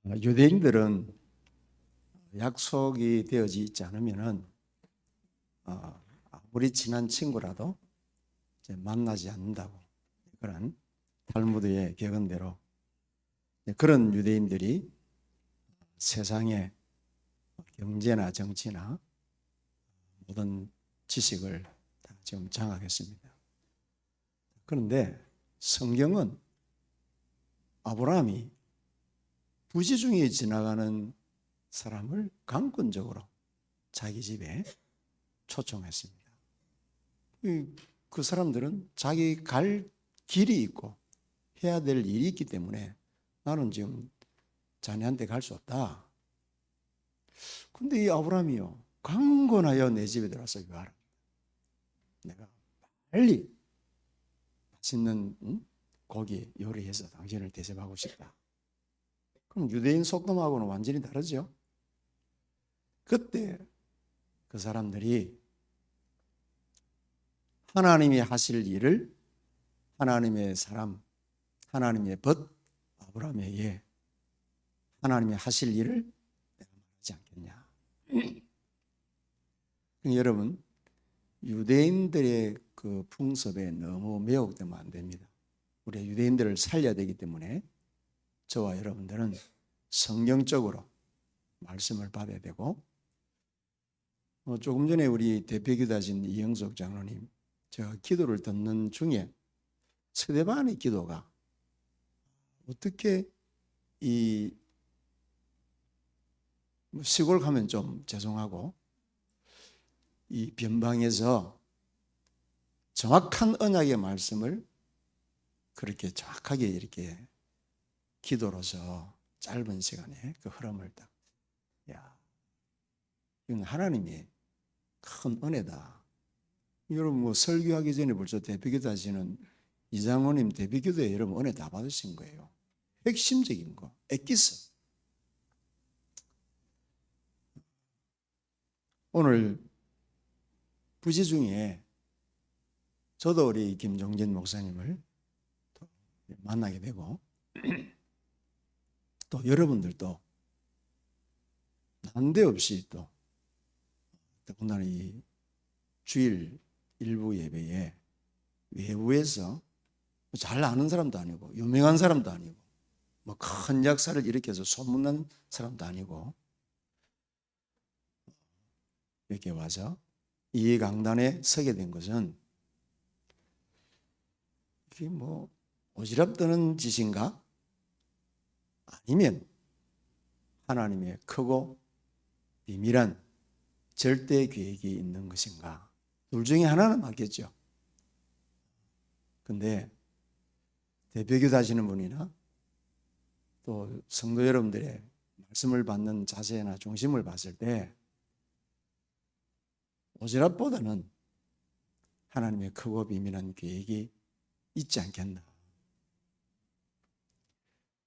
유대인들은 약속이 되어지 있지 않으면은 아무리 친한 친구라도 이제 만나지 않는다고, 그런 탈무드의 격언대로 그런 유대인들이 세상의 경제나 정치나 모든 지식을 다 지금 장악했습니다. 그런데 성경은 아브라함이 부지 중에 지나가는 사람을 강권적으로 자기 집에 초청했습니다. 그 사람들은 자기 갈 길이 있고 해야 될 일이 있기 때문에 나는 지금 자네한테 갈 수 없다. 근데 이 아브라함이요, 강권하여 내 집에 들어와서 이거 하라. 내가 빨리 맛있는 고기 요리해서 당신을 대접하고 싶다. 그럼 유대인 속담하고는 완전히 다르죠. 그때 그 사람들이 하나님이 하실 일을 하나님의 사람, 하나님의 벗 아브라함에게 하나님이 하실 일을 내가 말하지 않겠냐. 여러분, 유대인들의 그 풍습에 너무 매혹되면 안 됩니다. 우리 유대인들을 살려야 되기 때문에 저와 여러분들은 성경적으로 말씀을 받아야 되고, 조금 전에 우리 대표기도하신 이영석 장로님, 제가 기도를 듣는 중에 서대반의 기도가 어떻게 이 시골 가면 좀 죄송하고 이 변방에서 정확한 언약의 말씀을 그렇게 정확하게 이렇게 기도로서 짧은 시간에 그 흐름을 딱, 야, 이건 하나님이 큰 은혜다. 여러분 뭐 설교하기 전에 벌써 대표기도 하시는 이장로님 대표기도에 여러분 은혜 다 받으신 거예요. 핵심적인 거, 엑기스. 오늘 부지 중에 저도 우리 김종진 목사님을 만나게 되고 또 여러분들도 난데없이 또 더군다나 이 주일 일부 예배에 외부에서 잘 아는 사람도 아니고 유명한 사람도 아니고 뭐 큰 역사를 일으켜서 소문난 사람도 아니고 이렇게 와서 이 강단에 서게 된 것은 이게 뭐 오지랖 떠는 짓인가? 아니면 하나님의 크고 비밀한 절대 계획이 있는 것인가? 둘 중에 하나는 맞겠죠. 근데 대표기도 하시는 분이나 또 성도 여러분들의 말씀을 받는 자세나 중심을 봤을 때 오지랖보다는 하나님의 크고 비밀한 계획이 있지 않겠나.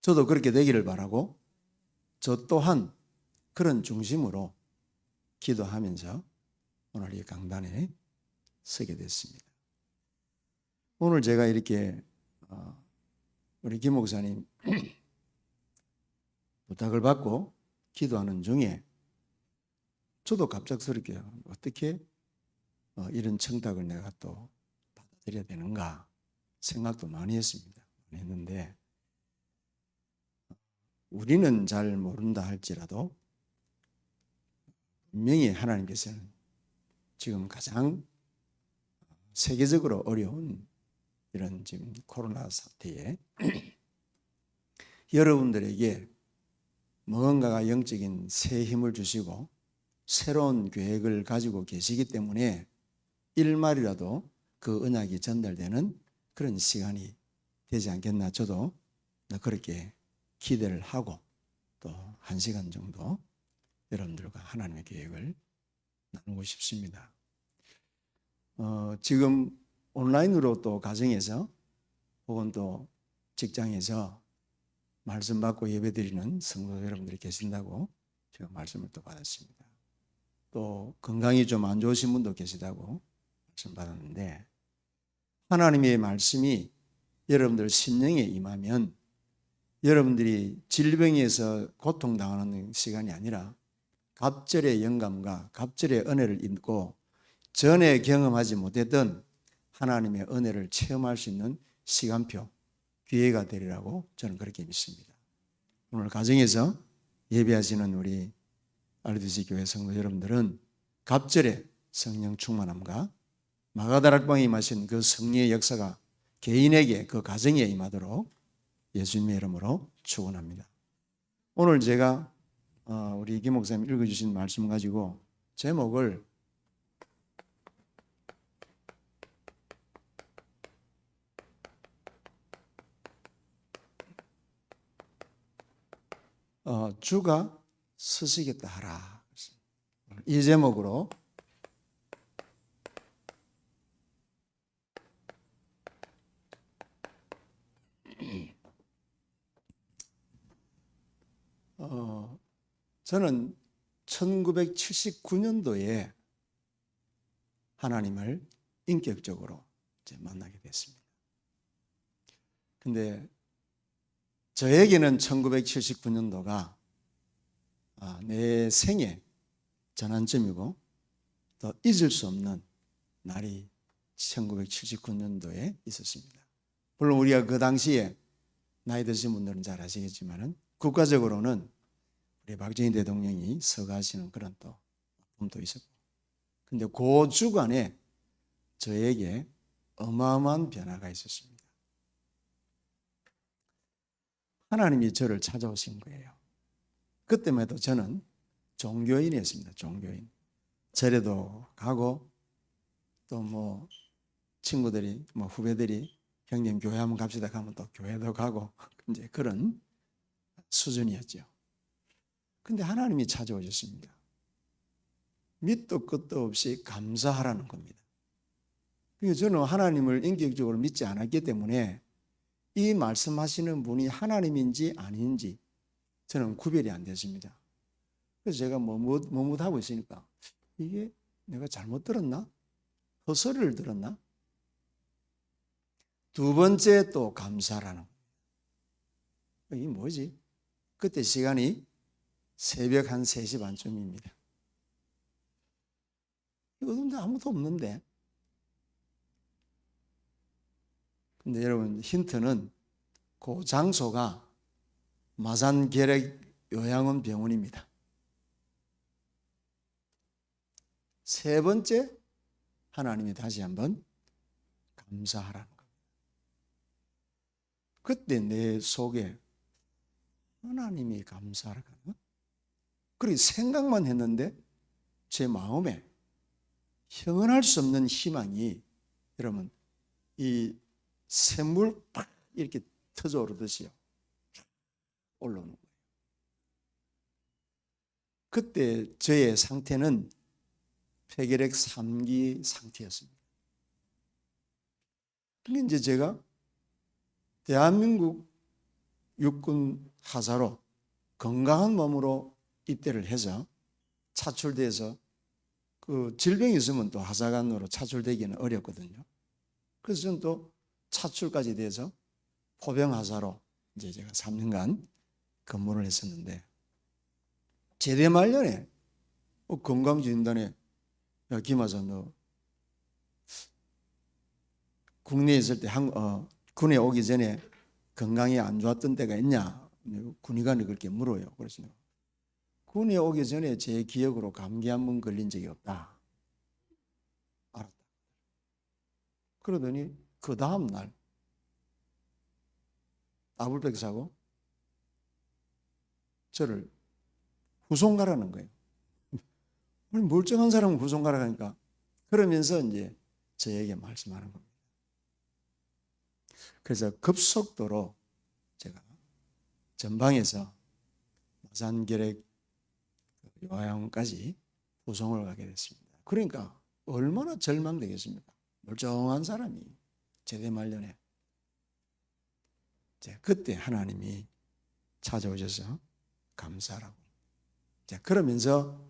저도 그렇게 되기를 바라고 저 또한 그런 중심으로 기도하면서 오늘 이 강단에 서게 됐습니다. 오늘 제가 이렇게 우리 김 목사님 부탁을 받고 기도하는 중에 저도 갑작스럽게 어떻게 이런 청탁을 내가 또 받아들여야 되는가 생각도 많이 했습니다. 많이 했는데 우리는 잘 모른다 할지라도 분명히 하나님께서는 지금 가장 세계적으로 어려운 이런 지금 코로나 사태에 여러분들에게 무언가가 영적인 새 힘을 주시고 새로운 계획을 가지고 계시기 때문에 일말이라도 그 언약이 전달되는 그런 시간이 되지 않겠나. 저도 그렇게 기대를 하고 또 1시간 정도 여러분들과 하나님의 계획을 나누고 싶습니다. 지금 온라인으로 또 가정에서 혹은 또 직장에서 말씀 받고 예배드리는 성도 여러분들이 계신다고 제가 말씀을 또 받았습니다. 또 건강이 좀 안 좋으신 분도 계시다고 말씀 여러분들이 질병에서 고통당하는 시간이 아니라 갑절의 영감과 갑절의 은혜를 입고 전에 경험하지 못했던 하나님의 은혜를 체험할 수 있는 시간표, 기회가 되리라고 저는 그렇게 믿습니다. 오늘 가정에서 예배하시는 우리 RDC 교회 성도 여러분들은 갑절의 성령 충만함과 마가다락방에 임하신 그 성령의 역사가 개인에게 그 가정에 임하도록 예수님의 이름으로 축원합니다. 오늘 제가 우리 김 목사님 읽어주신 말씀 가지고 제목을 주가 서시겠다 하라, 이 제목으로 저는 1979년도에 하나님을 인격적으로 이제 만나게 됐습니다. 근데 저에게는 1979년도가 내 생애 전환점이고 또 잊을 수 없는 날이 1979년도에 있었습니다. 물론 우리가 그 당시에 나이 드신 분들은 잘 아시겠지만은 국가적으로는 우리 박정희 대통령이 서거하시는 그런 또 아픔도 있었고, 근데 그 주간에 저에게 어마어마한 변화가 있었습니다. 하나님이 저를 찾아오신 거예요. 그때만 해도 저는 종교인이었습니다. 종교인. 절에도 가고 또 뭐 친구들이 후배들이 형님 교회 한번 갑시다 하면 또 교회도 가고 이제 그런 수준이었죠. 근데 하나님이 찾아오셨습니다. 밑도 끝도 없이 감사하라는 겁니다. 그래서 저는 하나님을 인격적으로 믿지 않았기 때문에 이 말씀하시는 분이 하나님인지 아닌지 저는 구별이 안 됐습니다. 그래서 제가 머뭇하고 있으니까 이게 내가 잘못 들었나? 헛소리를 들었나? 두 번째 또 감사라는 거예요. 이게 뭐지? 그때 시간이 새벽 한 3시 반쯤입니다. 이거 아무도 없는데. 근데 여러분, 힌트는 그 장소가 마산계렉 요양원 병원입니다. 세 번째, 하나님이 다시 한번 감사하라는 겁니다. 그때 내 속에 하나님이 감사하라고 하나? 그렇게 생각만 했는데 제 마음에 형언할 수 없는 희망이, 여러분, 이 샘물 팍 이렇게 터져 오르듯이요, 올라오는 거예요. 그때 저의 상태는 폐결핵 3기 상태였습니다. 근데 이제 제가 대한민국 육군 하사로 건강한 몸으로 입대를 해서 차출돼서 그 질병이 있으면 또 하사관으로 차출되기는 어렵거든요. 그래서 저는 또 차출까지 돼서 포병 하사로 이제 제가 3년간 근무를 했었는데, 제대 말년에 건강진단에 야 김하사 너 국내에 있을 때 군에 오기 전에 건강이 안 좋았던 때가 있냐? 군의관이 그렇게 물어요. 그래서 군에 오기 전에 제 기억으로 감기 한 번 걸린 적이 없다. 알았다. 그러더니 그 다음 날 아불백 사고 저를 후송 가라는 거예요. 멀쩡한 사람은 후송 가라 하니까, 그러면서 이제 저에게 말씀하는 겁니다. 그래서 급속도로 제가 전방에서 마산계렉 요양원까지 후송을 가게 됐습니다. 그러니까 얼마나 절망되겠습니까? 멀쩡한 사람이 제대 말년에. 그때 하나님이 찾아오셔서 감사하라고. 그러면서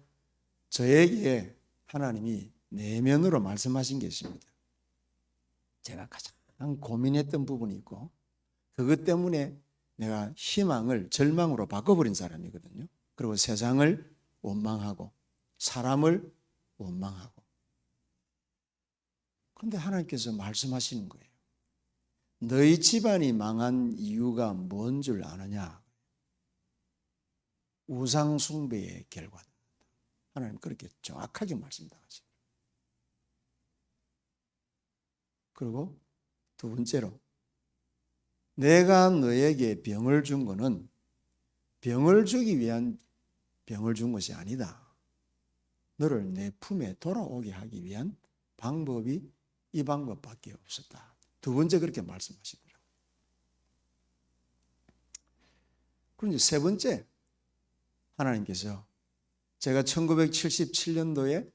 저에게 하나님이 내면으로 말씀하신 게 있습니다. 제가 가장 고민했던 부분이 있고, 그것 때문에 내가 희망을 절망으로 바꿔버린 사람이거든요. 그리고 세상을 원망하고 사람을 원망하고. 그런데 하나님께서 말씀하시는 거예요. 너희 집안이 망한 이유가 뭔 줄 아느냐? 우상 숭배의 결과다. 하나님 그렇게 정확하게 말씀하십니다. 그리고 두 번째로, 내가 너에게 병을 준 것은 병을 주기 위한 병을 준 것이 아니다. 너를 내 품에 돌아오게 하기 위한 방법이 이 방법밖에 없었다. 두 번째 그렇게 말씀하시더라고요. 그리고 이제 세 번째, 하나님께서 제가 1977년도에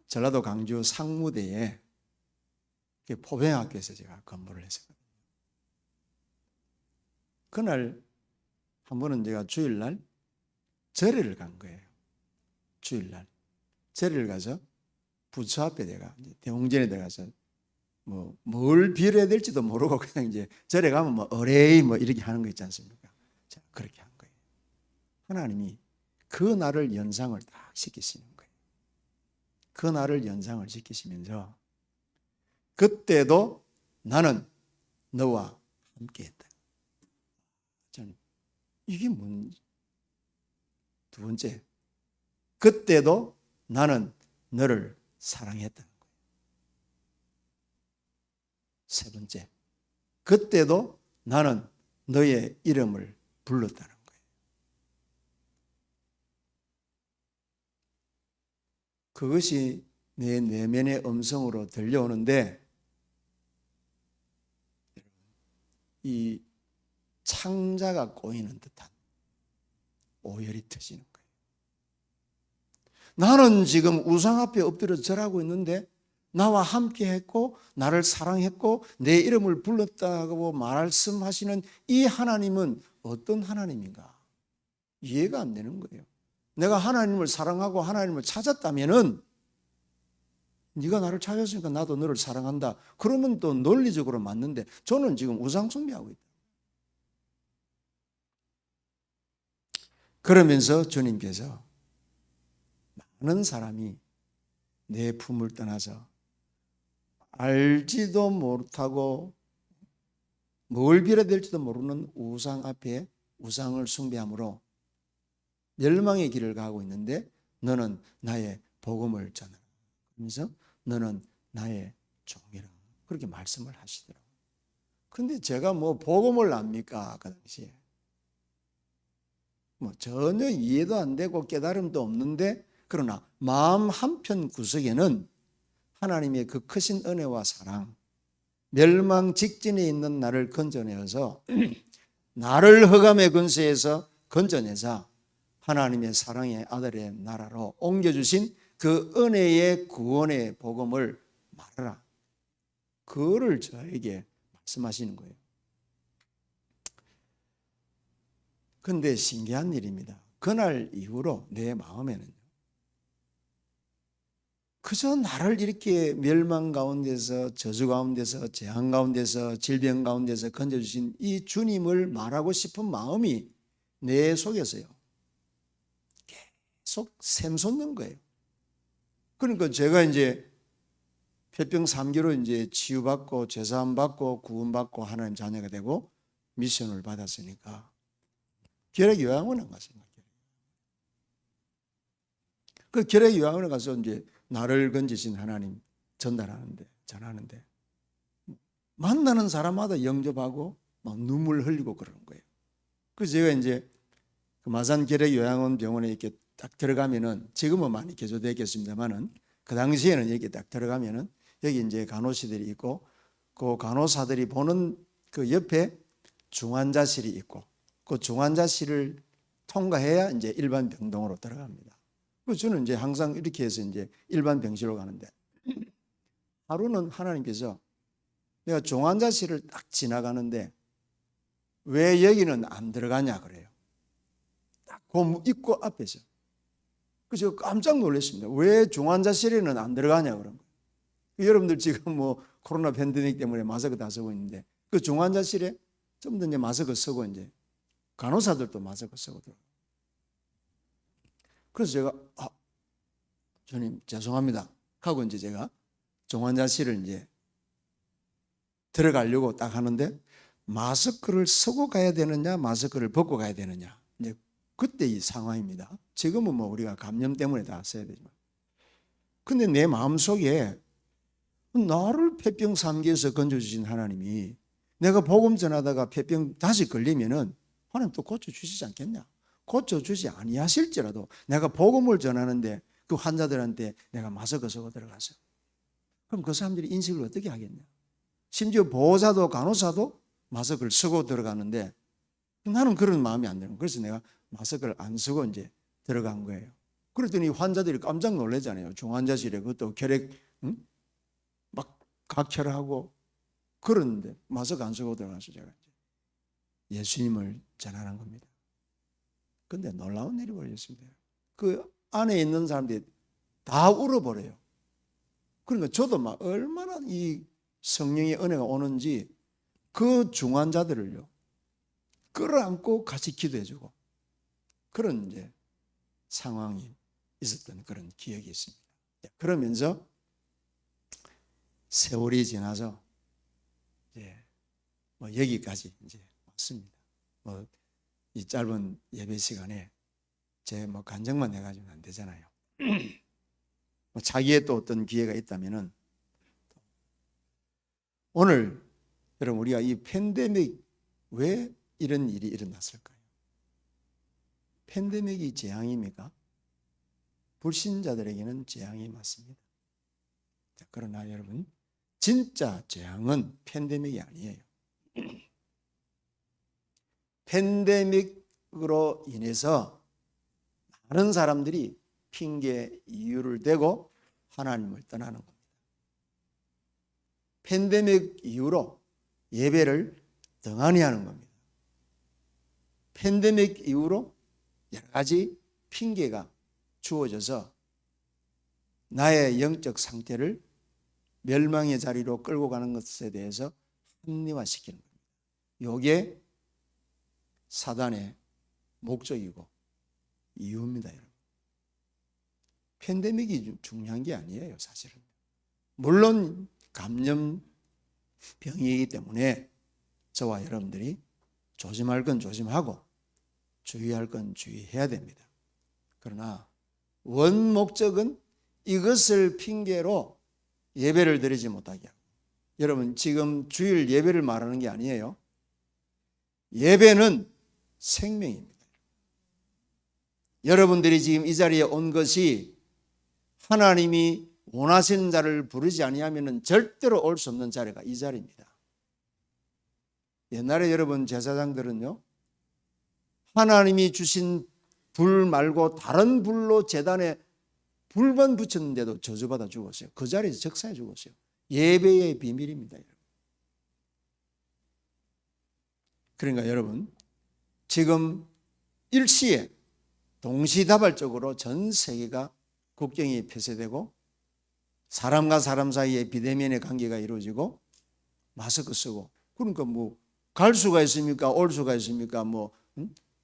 전라도 강주 상무대에 포병학교에서 제가 근무를 했었거든요. 그날 한 번은 제가 주일날 절에를 간 거예요. 주일날 절에를 가서 부처 앞에 내가 대웅전에 들어가서 뭘 빌어야 될지도 모르고 그냥 이제 절에 가면 어레이 이렇게 하는 거 있지 않습니까? 자, 그렇게 한 거예요. 하나님이 그 날을 연상을 딱 시키시는 거예요. 그 날을 연상을 시키시면서 그때도 나는 너와 함께했다. 저는 이게 뭔지. 두 번째, 그때도 나는 너를 사랑했다는 거예요. 세 번째, 그때도 나는 너의 이름을 불렀다는 거예요. 그것이 내 내면의 음성으로 들려오는데 이 창자가 꼬이는 듯한 오열이 터지는 거예요. 나는 지금 우상 앞에 엎드려 절하고 있는데 나와 함께 했고 나를 사랑했고 내 이름을 불렀다고 말씀하시는 이 하나님은 어떤 하나님인가? 이해가 안 되는 거예요. 내가 하나님을 사랑하고 하나님을 찾았다면은 네가 나를 찾았으니까 나도 너를 사랑한다. 그러면 또 논리적으로 맞는데 저는 지금 우상 숭배하고 있다. 그러면서 주님께서 많은 사람이 내 품을 떠나서 알지도 못하고 뭘 빌어야 될지도 모르는 우상 앞에 우상을 숭배함으로 멸망의 길을 가고 있는데 너는 나의 복음을 전하라. 그러면서 너는 나의 종이라. 그렇게 말씀을 하시더라고요. 그런데 제가 복음을 압니까? 그 당시에. 전혀 이해도 안 되고 깨달음도 없는데 그러나 마음 한편 구석에는 하나님의 그 크신 은혜와 사랑, 멸망 직전에 있는 나를 건져내어서 나를 흑암의 근세에서 건져내자 하나님의 사랑의 아들의 나라로 옮겨주신 그 은혜의 구원의 복음을 말하라. 그거를 저에게 말씀하시는 거예요. 그런데 신기한 일입니다. 그날 이후로 내 마음에는 그저 나를 이렇게 멸망 가운데서 저주 가운데서 재앙 가운데서 질병 가운데서 건져주신 이 주님을 말하고 싶은 마음이 내 속에서요 계속 샘솟는 거예요. 그러니까 제가 이제 폐병 3기로 이제 치유받고 죄사함 받고 구원받고 하나님 자녀가 되고 미션을 받았으니까 결핵 요양원에 갔습니다. 그 결핵 요양원에 가서 이제 나를 건지신 하나님 전하는데 만나는 사람마다 영접하고 막 눈물 흘리고 그러는 거예요. 그래서 제가 이제 그 마산 결핵 요양원 병원에 이렇게 딱 들어가면은 지금은 많이 개조되겠습니다만은 그 당시에는 이렇게 딱 들어가면은 여기 이제 간호사들이 있고 그 간호사들이 보는 그 옆에 중환자실이 있고 그 중환자실을 통과해야 이제 일반 병동으로 들어갑니다. 그래서 저는 이제 항상 이렇게 해서 이제 일반 병실로 가는데 하루는 하나님께서 내가 중환자실을 딱 지나가는데 왜 여기는 안 들어가냐 그래요. 딱 그 입구 앞에서. 그래서 깜짝 놀랐습니다. 왜 중환자실에는 안 들어가냐 그런 거예요. 여러분들 지금 코로나 팬데믹 때문에 마스크 다 쓰고 있는데 그 중환자실에 좀 더 이제 마스크 쓰고 이제 간호사들도 마스크 쓰고 들어가요. 그래서 제가 주님 죄송합니다 하고 이제 제가 중환자실을 이제 들어가려고 딱 하는데 마스크를 쓰고 가야 되느냐 마스크를 벗고 가야 되느냐 이제 그때 이 상황입니다. 지금은 뭐 우리가 감염 때문에 다 써야 되지만 근데 내 마음속에 나를 폐병 삼기에서 건져주신 하나님이 내가 복음 전하다가 폐병 다시 걸리면은 하나님 또 고쳐주시지 않겠냐? 고쳐주지 아니하실지라도 내가 복음을 전하는데 그 환자들한테 내가 마스크 쓰고 들어가서 그럼 그 사람들이 인식을 어떻게 하겠냐? 심지어 보호자도 간호사도 마스크를 쓰고 들어가는데 나는 그런 마음이 안 드는 거예요. 그래서 내가 마스크를 안 쓰고 이제 들어간 거예요. 그랬더니 환자들이 깜짝 놀라잖아요. 중환자실에 그것도 혈액 막 각혈하고 그러는데 마스크 안 쓰고 들어가서 제가 예수님을 전하는 겁니다. 근데 놀라운 일이 벌어졌습니다. 그 안에 있는 사람들이 다 울어버려요. 그러니까 저도 막 얼마나 이 성령의 은혜가 오는지 그 중환자들을요 끌어안고 같이 기도해주고 그런 이제 상황이 있었던 그런 기억이 있습니다. 그러면서 세월이 지나서 이제 뭐 여기까지 이제 왔습니다. 뭐 이 짧은 예배 시간에 제 뭐 간증만 해가지고는 안 되잖아요. 뭐 자기의 또 어떤 기회가 있다면은 오늘 여러분 우리가 이 팬데믹 왜 이런 일이 일어났을까요? 팬데믹이 재앙입니까? 불신자들에게는 재앙이 맞습니다. 그러나 여러분 진짜 재앙은 팬데믹이 아니에요. 팬데믹으로 인해서 많은 사람들이 핑계 이유를 대고 하나님을 떠나는 겁니다. 팬데믹 이후로 예배를 등한히 하는 겁니다. 팬데믹 이후로 여러 가지 핑계가 주어져서 나의 영적 상태를 멸망의 자리로 끌고 가는 것에 대해서 합리화시키는 겁니다. 이게 사단의 목적이고 이유입니다. 여러분. 팬데믹이 중요한 게 아니에요. 사실은. 물론 감염병이기 때문에 저와 여러분들이 조심할 건 조심하고 주의할 건 주의해야 됩니다. 그러나 원 목적은 이것을 핑계로 예배를 드리지 못하게 하고 여러분 지금 주일 예배를 말하는 게 아니에요. 예배는 생명입니다. 여러분들이 지금 이 자리에 온 것이 하나님이 원하시는 자를 부르지 아니하면 절대로 올 수 없는 자리가 이 자리입니다. 옛날에 여러분 제사장들은요 하나님이 주신 불 말고 다른 불로 제단에 불만 붙였는데도 저주받아 죽었어요. 그 자리에서 적사해 죽었어요. 예배의 비밀입니다. 그러니까 여러분 지금 일시에 동시다발적으로 전 세계가 국경이 폐쇄되고 사람과 사람 사이에 비대면의 관계가 이루어지고 마스크 쓰고 그러니까 뭐 갈 수가 있습니까? 올 수가 있습니까? 뭐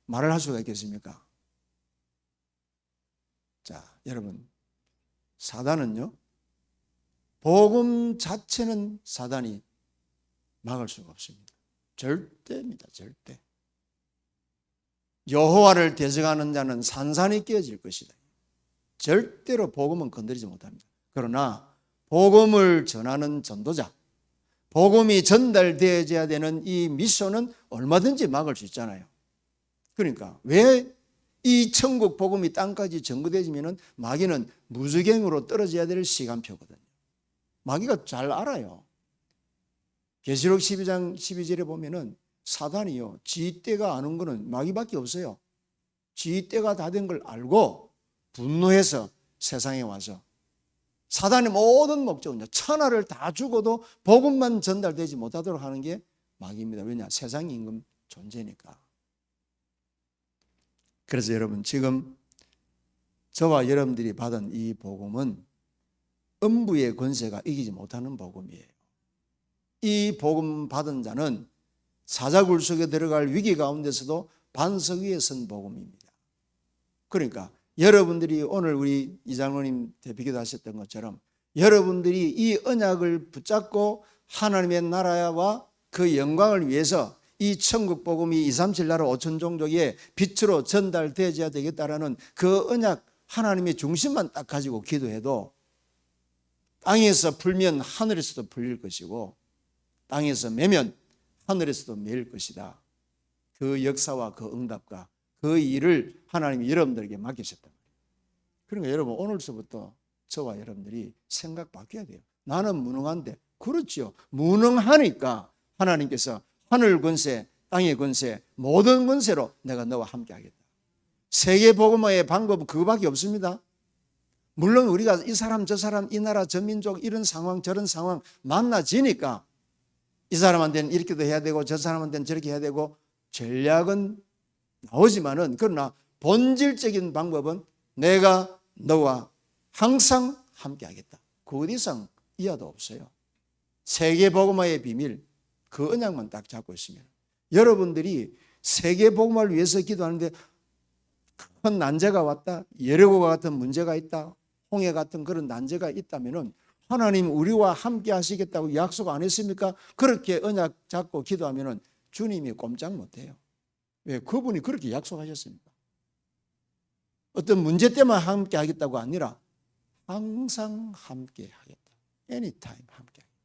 말을 할 수가 있겠습니까? 자, 여러분 사단은요 복음 자체는 사단이 막을 수가 없습니다. 절대입니다. 절대. 여호와를 대적하는 자는 산산이 깨어질 것이다. 절대로 복음은 건드리지 못합니다. 그러나 복음을 전하는 전도자, 복음이 전달되어야 되는 이 미션은 얼마든지 막을 수 있잖아요. 그러니까 왜 이 천국 복음이 땅까지 전거되지면 마귀는 무주경으로 떨어져야 될 시간표거든요. 마귀가 잘 알아요. 계시록 12장 12절에 보면은 사단이요 지 때가 아는 거는 마귀밖에 없어요. 지 때가 다 된 걸 알고 분노해서 세상에 와서 사단의 모든 목적은 천하를 다 죽어도 복음만 전달되지 못하도록 하는 게 마귀입니다. 왜냐? 세상 임금 존재니까. 그래서 여러분 지금 저와 여러분들이 받은 이 복음은 음부의 권세가 이기지 못하는 복음이에요. 이 복음 받은 자는 사자굴 속에 들어갈 위기 가운데서도 반석 위에 선 복음입니다. 그러니까 여러분들이 오늘 우리 이장로님 대표기도 하셨던 것처럼 여러분들이 이 언약을 붙잡고 하나님의 나라와 그 영광을 위해서 이 천국 복음이 237 나라 5천 종족의 빛으로 전달되어야 되겠다라는 그 언약 하나님의 중심만 딱 가지고 기도해도 땅에서 풀면 하늘에서도 풀릴 것이고 땅에서 매면 하늘에서도 매일 것이다. 그 역사와 그 응답과 그 일을 하나님이 여러분들에게 맡기셨다. 그러니까 여러분 오늘서부터 저와 여러분들이 생각 바뀌어야 돼요. 나는 무능한데 그렇지요. 무능하니까 하나님께서 하늘 권세, 땅의 권세, 모든 권세로 내가 너와 함께 하겠다. 세계 복음화의 방법은 그거밖에 없습니다. 물론 우리가 이 사람 저 사람 이 나라 저 민족 이런 상황 저런 상황 만나지니까 이 사람한테는 이렇게도 해야 되고 저 사람한테는 저렇게 해야 되고 전략은 나오지만은 그러나 본질적인 방법은 내가 너와 항상 함께 하겠다. 그 어디 이상 이하도 없어요. 세계 복음화의 비밀 그 언약만 딱 잡고 있으면 여러분들이 세계 복음화를 위해서 기도하는데 큰 난제가 왔다. 여리고와 같은 문제가 있다. 홍해 같은 그런 난제가 있다면은 하나님 우리와 함께 하시겠다고 약속 안 했습니까? 그렇게 언약 잡고 기도하면은 주님이 꼼짝 못해요. 왜? 그분이 그렇게 약속하셨습니까? 어떤 문제 때문에 함께 하겠다고 아니라 항상 함께 하겠다. Anytime 함께 하겠다.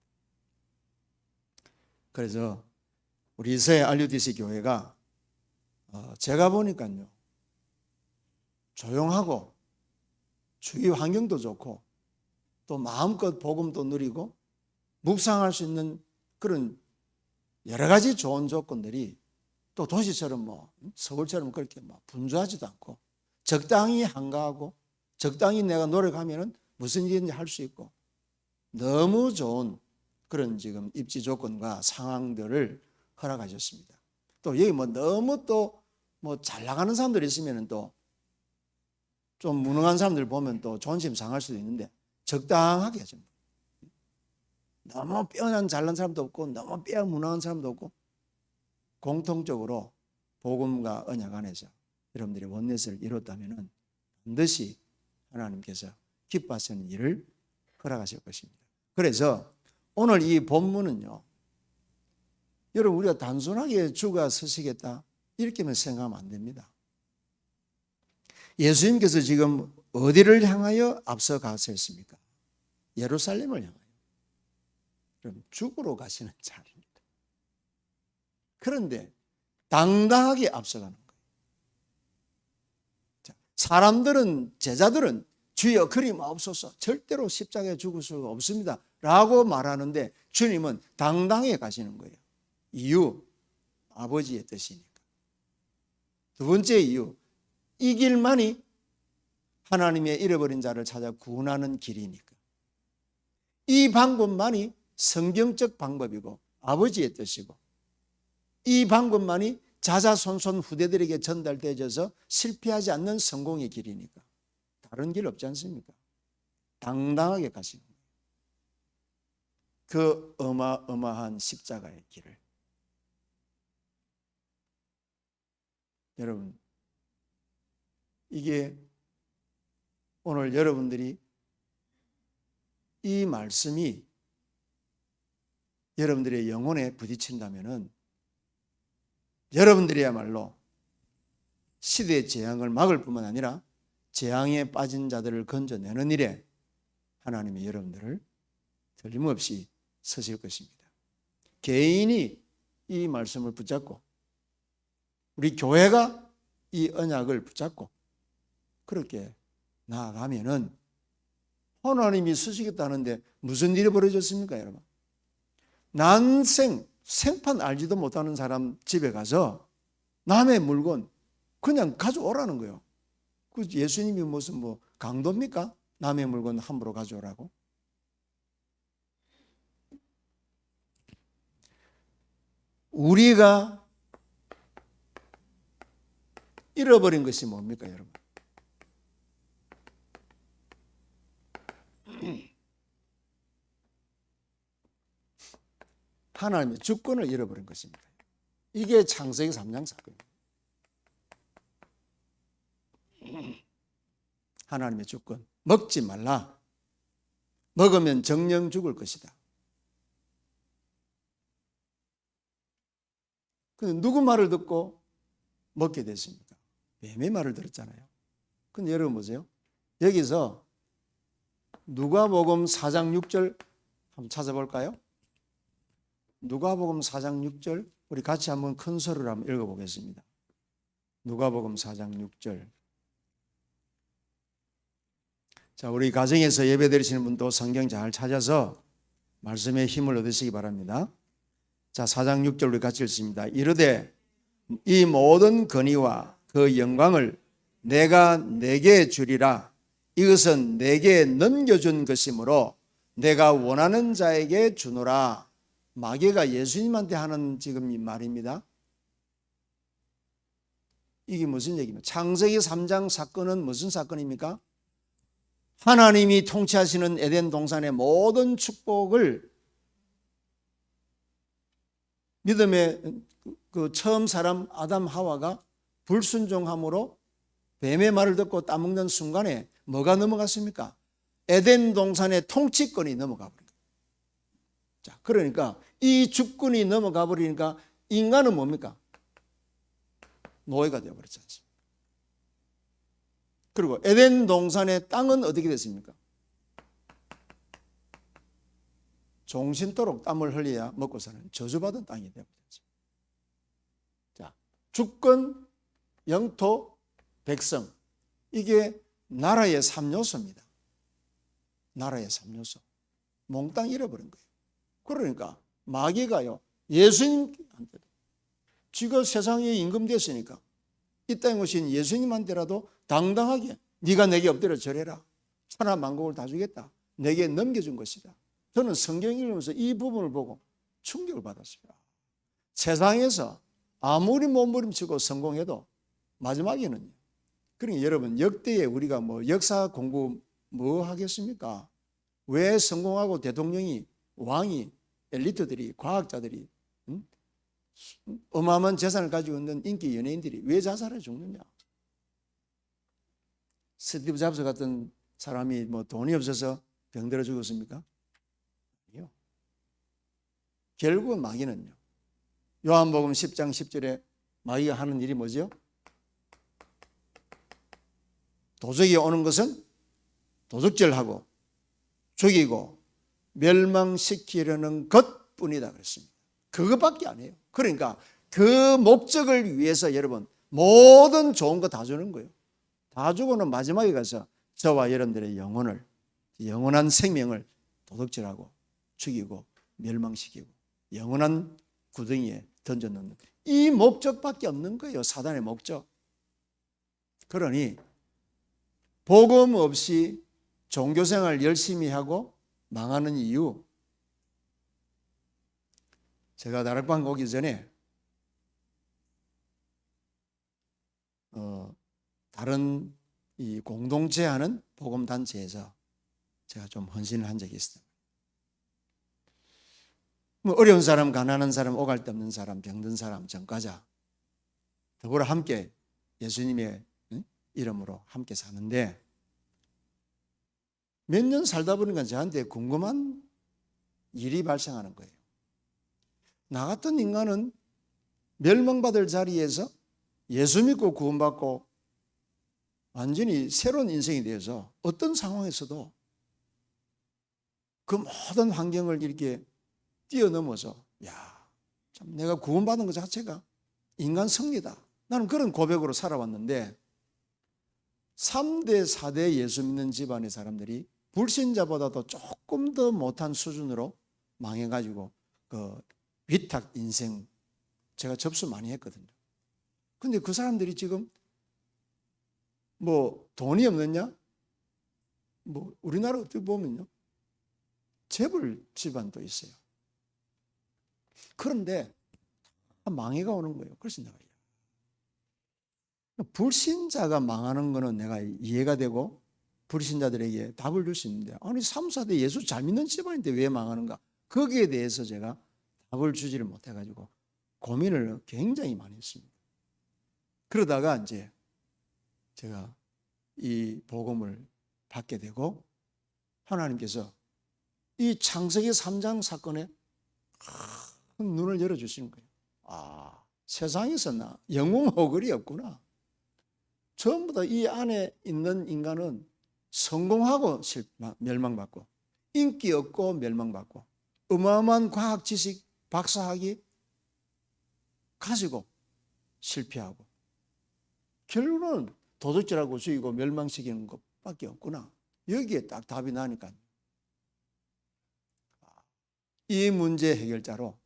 그래서 우리 이스라엘 RUTC 교회가 제가 보니까요. 조용하고 주위 환경도 좋고 또 마음껏 복음도 누리고 묵상할 수 있는 그런 여러 가지 좋은 조건들이 또 도시처럼 서울처럼 그렇게 분주하지도 않고 적당히 한가하고 적당히 내가 노력하면은 무슨 일인지 할 수 있고 너무 좋은 그런 지금 입지 조건과 상황들을 허락하셨습니다. 또 여기 너무 또 잘 나가는 사람들이 있으면은 또 좀 무능한 사람들 보면 또 존심 상할 수도 있는데 적당하게 하죠. 너무 뼈난 잘난 사람도 없고 너무 뼈 무능한 사람도 없고 공통적으로 복음과 언약 안에서 여러분들이 원넷을 이뤘다면 반드시 하나님께서 기뻐하시는 일을 허락하실 것입니다. 그래서 오늘 이 본문은요. 여러분 우리가 단순하게 주가 서시겠다 이렇게만 생각하면 안 됩니다. 예수님께서 지금 어디를 향하여 앞서 가셨습니까? 예루살렘을 향하여. 그럼 죽으러 가시는 자리입니다. 그런데 당당하게 앞서가는 거예요. 사람들은 제자들은 주여 그리 마옵소서 절대로 십자가에 죽을 수가 없습니다 라고 말하는데 주님은 당당하게 가시는 거예요. 이유 아버지의 뜻이니까. 두 번째 이유 이 길만이 하나님의 잃어버린 자를 찾아 구원하는 길이니까. 이 방법만이 성경적 방법이고 아버지의 뜻이고 이 방법만이 자자손손 후대들에게 전달되어져서 실패하지 않는 성공의 길이니까. 다른 길 없지 않습니까? 당당하게 가시는 거예요. 그 어마어마한 십자가의 길을. 여러분 이게 오늘 여러분들이 이 말씀이 여러분들의 영혼에 부딪힌다면은 여러분들이야말로 시대의 재앙을 막을 뿐만 아니라 재앙에 빠진 자들을 건져내는 일에 하나님이 여러분들을 틀림없이 서실 것입니다. 개인이 이 말씀을 붙잡고 우리 교회가 이 언약을 붙잡고 그렇게 나아가면은 하나님이 서시겠다는데 무슨 일이 벌어졌습니까, 여러분? 생판 알지도 못하는 사람 집에 가서 남의 물건 그냥 가져오라는 거예요. 그 예수님이 무슨 강도입니까? 남의 물건 함부로 가져오라고? 우리가 잃어버린 것이 뭡니까, 여러분? 하나님의 주권을 잃어버린 것입니다. 이게 창세기 3장 사건입니다. 하나님의 주권. 먹지 말라. 먹으면 정령 죽을 것이다. 근데 누구 말을 듣고 먹게 됐습니까? 뱀의 말을 들었잖아요. 근데 여러분 보세요. 여기서 누가복음 4장 6절 한번 찾아볼까요? 누가복음 4장 6절 우리 같이 한번 큰 소리로 한번 읽어보겠습니다. 누가복음 4장 6절. 자, 우리 가정에서 예배드리시는 분도 성경 잘 찾아서 말씀에 힘을 얻으시기 바랍니다. 자, 4장 6절 우리 같이 읽습니다. 이르되 이 모든 권위와 그 영광을 내가 내게 주리라. 이것은 내게 넘겨준 것이므로 내가 원하는 자에게 주노라. 마귀가 예수님한테 하는 지금 이 말입니다. 이게 무슨 얘기입니까? 창세기 3장 사건은 무슨 사건입니까? 하나님이 통치하시는 에덴 동산의 모든 축복을 믿음의 그 처음 사람 아담 하와가 불순종함으로 뱀의 말을 듣고 따먹는 순간에 뭐가 넘어갔습니까? 에덴 동산의 통치권이 넘어가 버린 거예요. 자, 그러니까 이 주권이 넘어가 버리니까 인간은 뭡니까? 노예가 되어 버렸지 않습니까? 그리고 에덴 동산의 땅은 어떻게 됐습니까? 종신토록 땀을 흘려야 먹고 사는 저주받은 땅이 되어버렸죠. 자, 주권, 영토, 백성, 이게 나라의 3요소입니다. 나라의 3요소. 몽땅 잃어버린 거예요. 그러니까 마귀가요, 예수님한테도 지가 세상에 임금 됐으니까 이 땅에 오신 예수님한테라도 당당하게 네가 내게 엎드려 절해라. 천하 만국을 다 주겠다. 내게 넘겨준 것이다. 저는 성경 읽으면서 이 부분을 보고 충격을 받았어요. 세상에서 아무리 몸부림치고 성공해도 마지막에는요. 그러니까 여러분, 역대에 우리가 뭐 역사 공부 뭐 하겠습니까? 왜 성공하고 대통령이, 왕이, 엘리트들이, 과학자들이, 어마어마한 재산을 가지고 있는 인기 연예인들이 왜 자살해 죽느냐? 스티브 잡스 같은 사람이 뭐 돈이 없어서 병들어 죽었습니까? 아니요. 결국은 마귀는요. 요한복음 10장 10절에 마귀가 하는 일이 뭐죠? 도적이 오는 것은 도둑질하고 죽이고 멸망시키려는 것뿐이다 그랬습니다. 그것밖에 안 해요. 그러니까 그 목적을 위해서 여러분 모든 좋은 거 다 주는 거예요. 다 주고는 마지막에 가서 저와 여러분들의 영혼을, 영원한 생명을 도둑질하고 죽이고 멸망시키고 영원한 구덩이에 던져놓는 이 목적밖에 없는 거예요. 사단의 목적. 그러니 복음 없이 종교생활 열심히 하고 망하는 이유, 제가 다락방 오기 전에 다른 이 공동체 하는 복음단체에서 제가 좀 헌신을 한 적이 있어요. 뭐 어려운 사람, 가난한 사람, 오갈 데 없는 사람, 병든 사람, 전과자 더불어 함께 예수님의 이름으로 함께 사는데 몇 년 살다 보니까 저한테 궁금한 일이 발생하는 거예요. 나 같은 인간은 멸망받을 자리에서 예수 믿고 구원받고 완전히 새로운 인생이 되어서 어떤 상황에서도 그 모든 환경을 이렇게 뛰어넘어서 참 내가 구원받은 것 자체가 인간 승리다. 나는 그런 고백으로 살아왔는데 3대, 4대 예수 믿는 집안의 사람들이 불신자보다도 조금 더 못한 수준으로 망해가지고 그 위탁 인생 제가 접수 많이 했거든요. 근데 그 사람들이 지금 뭐 돈이 없느냐? 뭐 우리나라 어떻게 보면요. 재벌 집안도 있어요. 그런데 망해가 오는 거예요. 그래서 내가 불신자가 망하는 거는 내가 이해가 되고 불신자들에게 답을 줄 수 있는데 아니 3, 4대 예수 잘 믿는 집안인데 왜 망하는가? 거기에 대해서 제가 답을 주지를 못해가지고 고민을 굉장히 많이 했습니다. 그러다가 이제 제가 이 복음을 받게 되고 하나님께서 이 창세기 3장 사건에 큰 눈을 열어주시는 거예요. 아, 세상에서 영웅 허걸이 없구나. 전부 다 이 안에 있는 인간은 성공하고 멸망받고 인기 없고 멸망받고 어마어마한 과학 지식 박사학위 가지고 실패하고 결론은 도둑질하고 죽이고 멸망시키는 것밖에 없구나. 여기에 딱 답이 나니까 이 문제 해결자로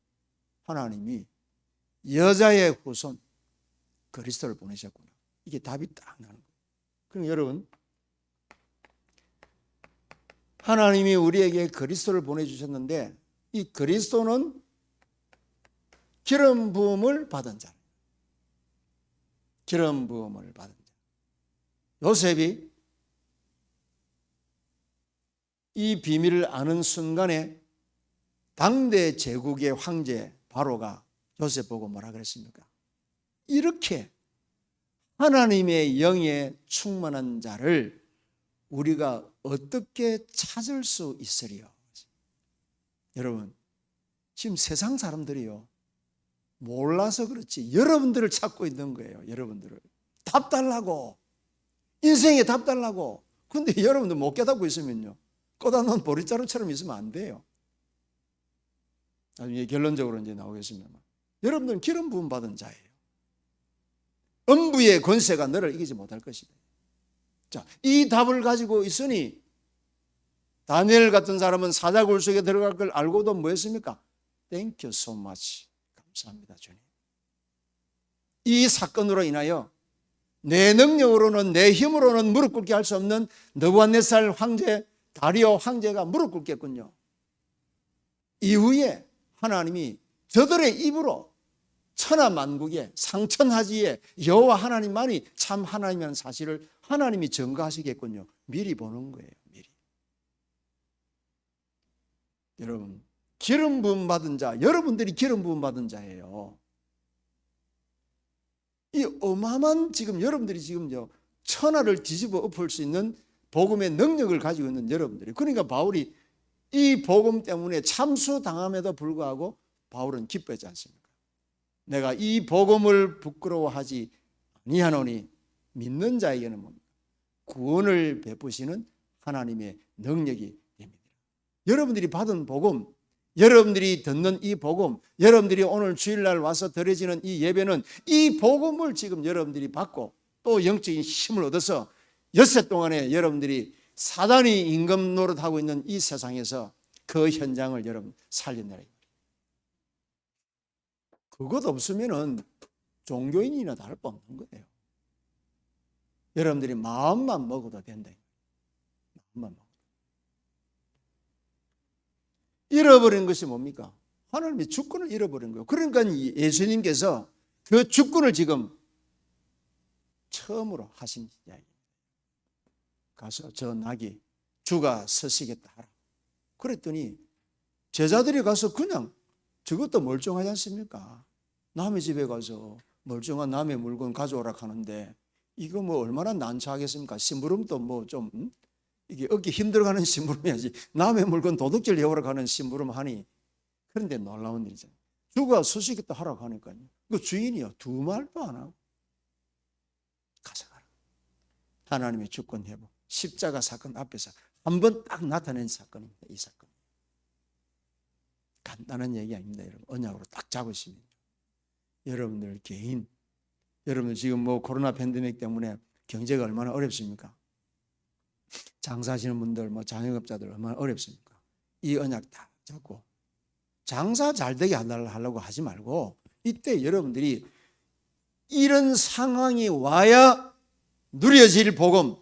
하나님이 여자의 후손 그리스도를 보내셨구나. 이게 답이 딱 나는 거예요. 그럼 여러분, 하나님이 우리에게 그리스도를 보내주셨는데 이 그리스도는 기름 부음을 받은 자. 기름 부음을 받은 자. 요셉이 이 비밀을 아는 순간에 당대 제국의 황제 바로가 요셉 보고 뭐라 그랬습니까? 이렇게 하나님의 영에 충만한 자를 우리가 어떻게 찾을 수 있으리요? 여러분, 지금 세상 사람들이요, 몰라서 그렇지 여러분들을 찾고 있는 거예요. 여러분들을 답 달라고, 인생에 답 달라고. 근데 여러분들 못 깨닫고 있으면요, 꽂아놓은 보리자루처럼 있으면 안 돼요. 나중에 결론적으로 이제 나오겠습니다만, 여러분들은 기름 부음 받은 자예요. 음부의 권세가 너를 이기지 못할 것이다. 자, 이 답을 가지고 있으니 다니엘 같은 사람은 사자굴 속에 들어갈 걸 알고도 뭐 했습니까? Thank you so much. 감사합니다, 주님. 이 사건으로 인하여 내 능력으로는, 내 힘으로는 무릎 꿇게 할 수 없는 느부갓네살 황제, 다리오 황제가 무릎 꿇겠군요. 이후에 하나님이 저들의 입으로 천하만국에 상천하지에 여호와 하나님만이 참 하나님이라는 사실을 하나님이 증거하시겠군요. 미리 보는 거예요. 미리. 여러분, 기름 부음 받은 자, 여러분들이 기름 부음 받은 자예요. 이 어마어마한 지금 여러분들이 지금요, 천하를 뒤집어 엎을 수 있는 복음의 능력을 가지고 있는 여러분들이. 그러니까 바울이 이 복음 때문에 참수당함에도 불구하고 바울은 기뻐하지 않습니까? 내가 이 복음을 부끄러워하지 아니하노니 믿는 자에게는 뭡니까? 구원을 베푸시는 하나님의 능력이 됩니다. 여러분들이 받은 복음, 여러분들이 듣는 이 복음, 여러분들이 오늘 주일날 와서 드려지는 이 예배는 이 복음을 지금 여러분들이 받고 또 영적인 힘을 얻어서 엿새 동안에 여러분들이 사단이 임금 노릇하고 있는 이 세상에서 그 현장을 여러분 살려내라. 그것 없으면은 종교인이나 다를 바 없는 거예요. 여러분들이 마음만 먹어도 된다. 마음만 먹어도. 잃어버린 것이 뭡니까? 하나님의 주권을 잃어버린 거예요. 그러니까 예수님께서 그 주권을 지금 처음으로 하신 이야기. 가서 저 낙이 주가 서시겠다 하라. 그랬더니 제자들이 가서 그냥 저것도 멀쩡하지 않습니까? 남의 집에 가서 멀쩡한 남의 물건 가져오라 하는데 이거 뭐 얼마나 난처하겠습니까? 심부름도 뭐 좀 이게 얻기 힘들어가는 심부름이야지 남의 물건 도둑질 해오라 하는 심부름 하니. 그런데 놀라운 일이잖아요. 주가 서시겠다 하라고 하니까요, 그 주인이요 두 말도 안 하고 가져가라. 하나님의 주권 회복, 십자가 사건 앞에서 한 번 딱 나타낸 사건입니다. 이 사건 간단한 얘기 아닙니다. 여러분, 언약으로 딱 잡으시면 여러분들 개인, 여러분들 지금 뭐 코로나 팬데믹 때문에 경제가 얼마나 어렵습니까? 장사하시는 분들, 뭐 자영업자들 얼마나 어렵습니까? 이 언약 딱 잡고 장사 잘 되게 하려고 하지 말고 이때 여러분들이 이런 상황이 와야 누려질 복음,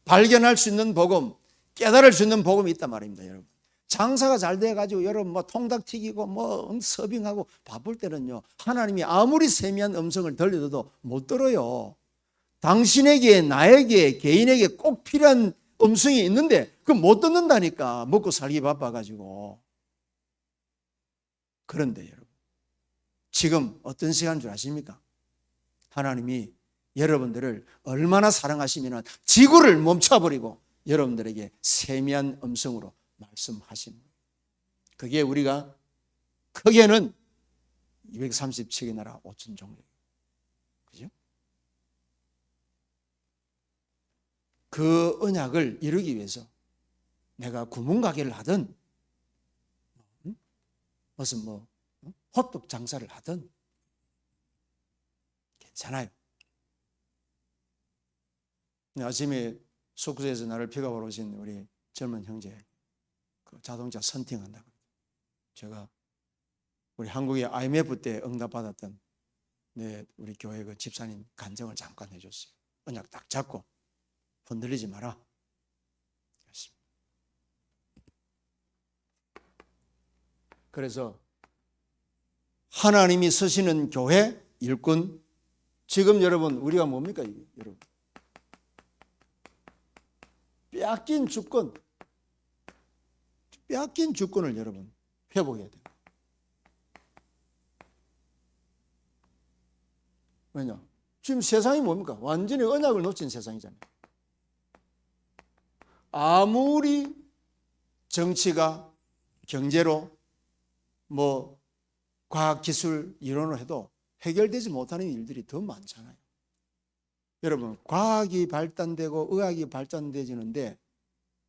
발견할 수 있는 복음, 깨달을 수 있는 복음이 있단 말입니다. 여러분, 장사가 잘 돼가지고 여러분 뭐 통닭 튀기고 뭐 서빙하고 바쁠 때는요, 하나님이 아무리 세미한 음성을 들려도 못 들어요. 당신에게, 나에게, 개인에게 꼭 필요한 음성이 있는데 그거 못 듣는다니까. 먹고 살기 바빠가지고. 그런데 여러분, 지금 어떤 시간인 줄 아십니까? 하나님이 여러분들을 얼마나 사랑하시면 지구를 멈춰버리고 여러분들에게 세미한 음성으로 말씀하시는 거예요. 그게 우리가 크게는 237개 나라 5천 종족. 그죠? 그 언약을 이루기 위해서 내가 구멍가게를 하든 무슨 호떡 장사를 하든 괜찮아요. 아침에 숙소에서 나를 픽업하러 오신 우리 젊은 형제 그 자동차 선팅한다고. 제가 우리 한국의 IMF 때 응답받았던 우리 교회 그 집사님 간증을 잠깐 해줬어요. 언약 딱 잡고 흔들리지 마라. 그래서 하나님이 서시는 교회 일꾼, 지금 여러분 우리가 뭡니까 이게 여러분? 빼앗긴 주권을 여러분 회복해야 돼요. 왜냐? 지금 세상이 뭡니까? 완전히 언약을 놓친 세상이잖아요. 아무리 정치가 경제로 과학기술 이론을 해도 해결되지 못하는 일들이 더 많잖아요. 여러분, 과학이 발달되고 의학이 발전되지는데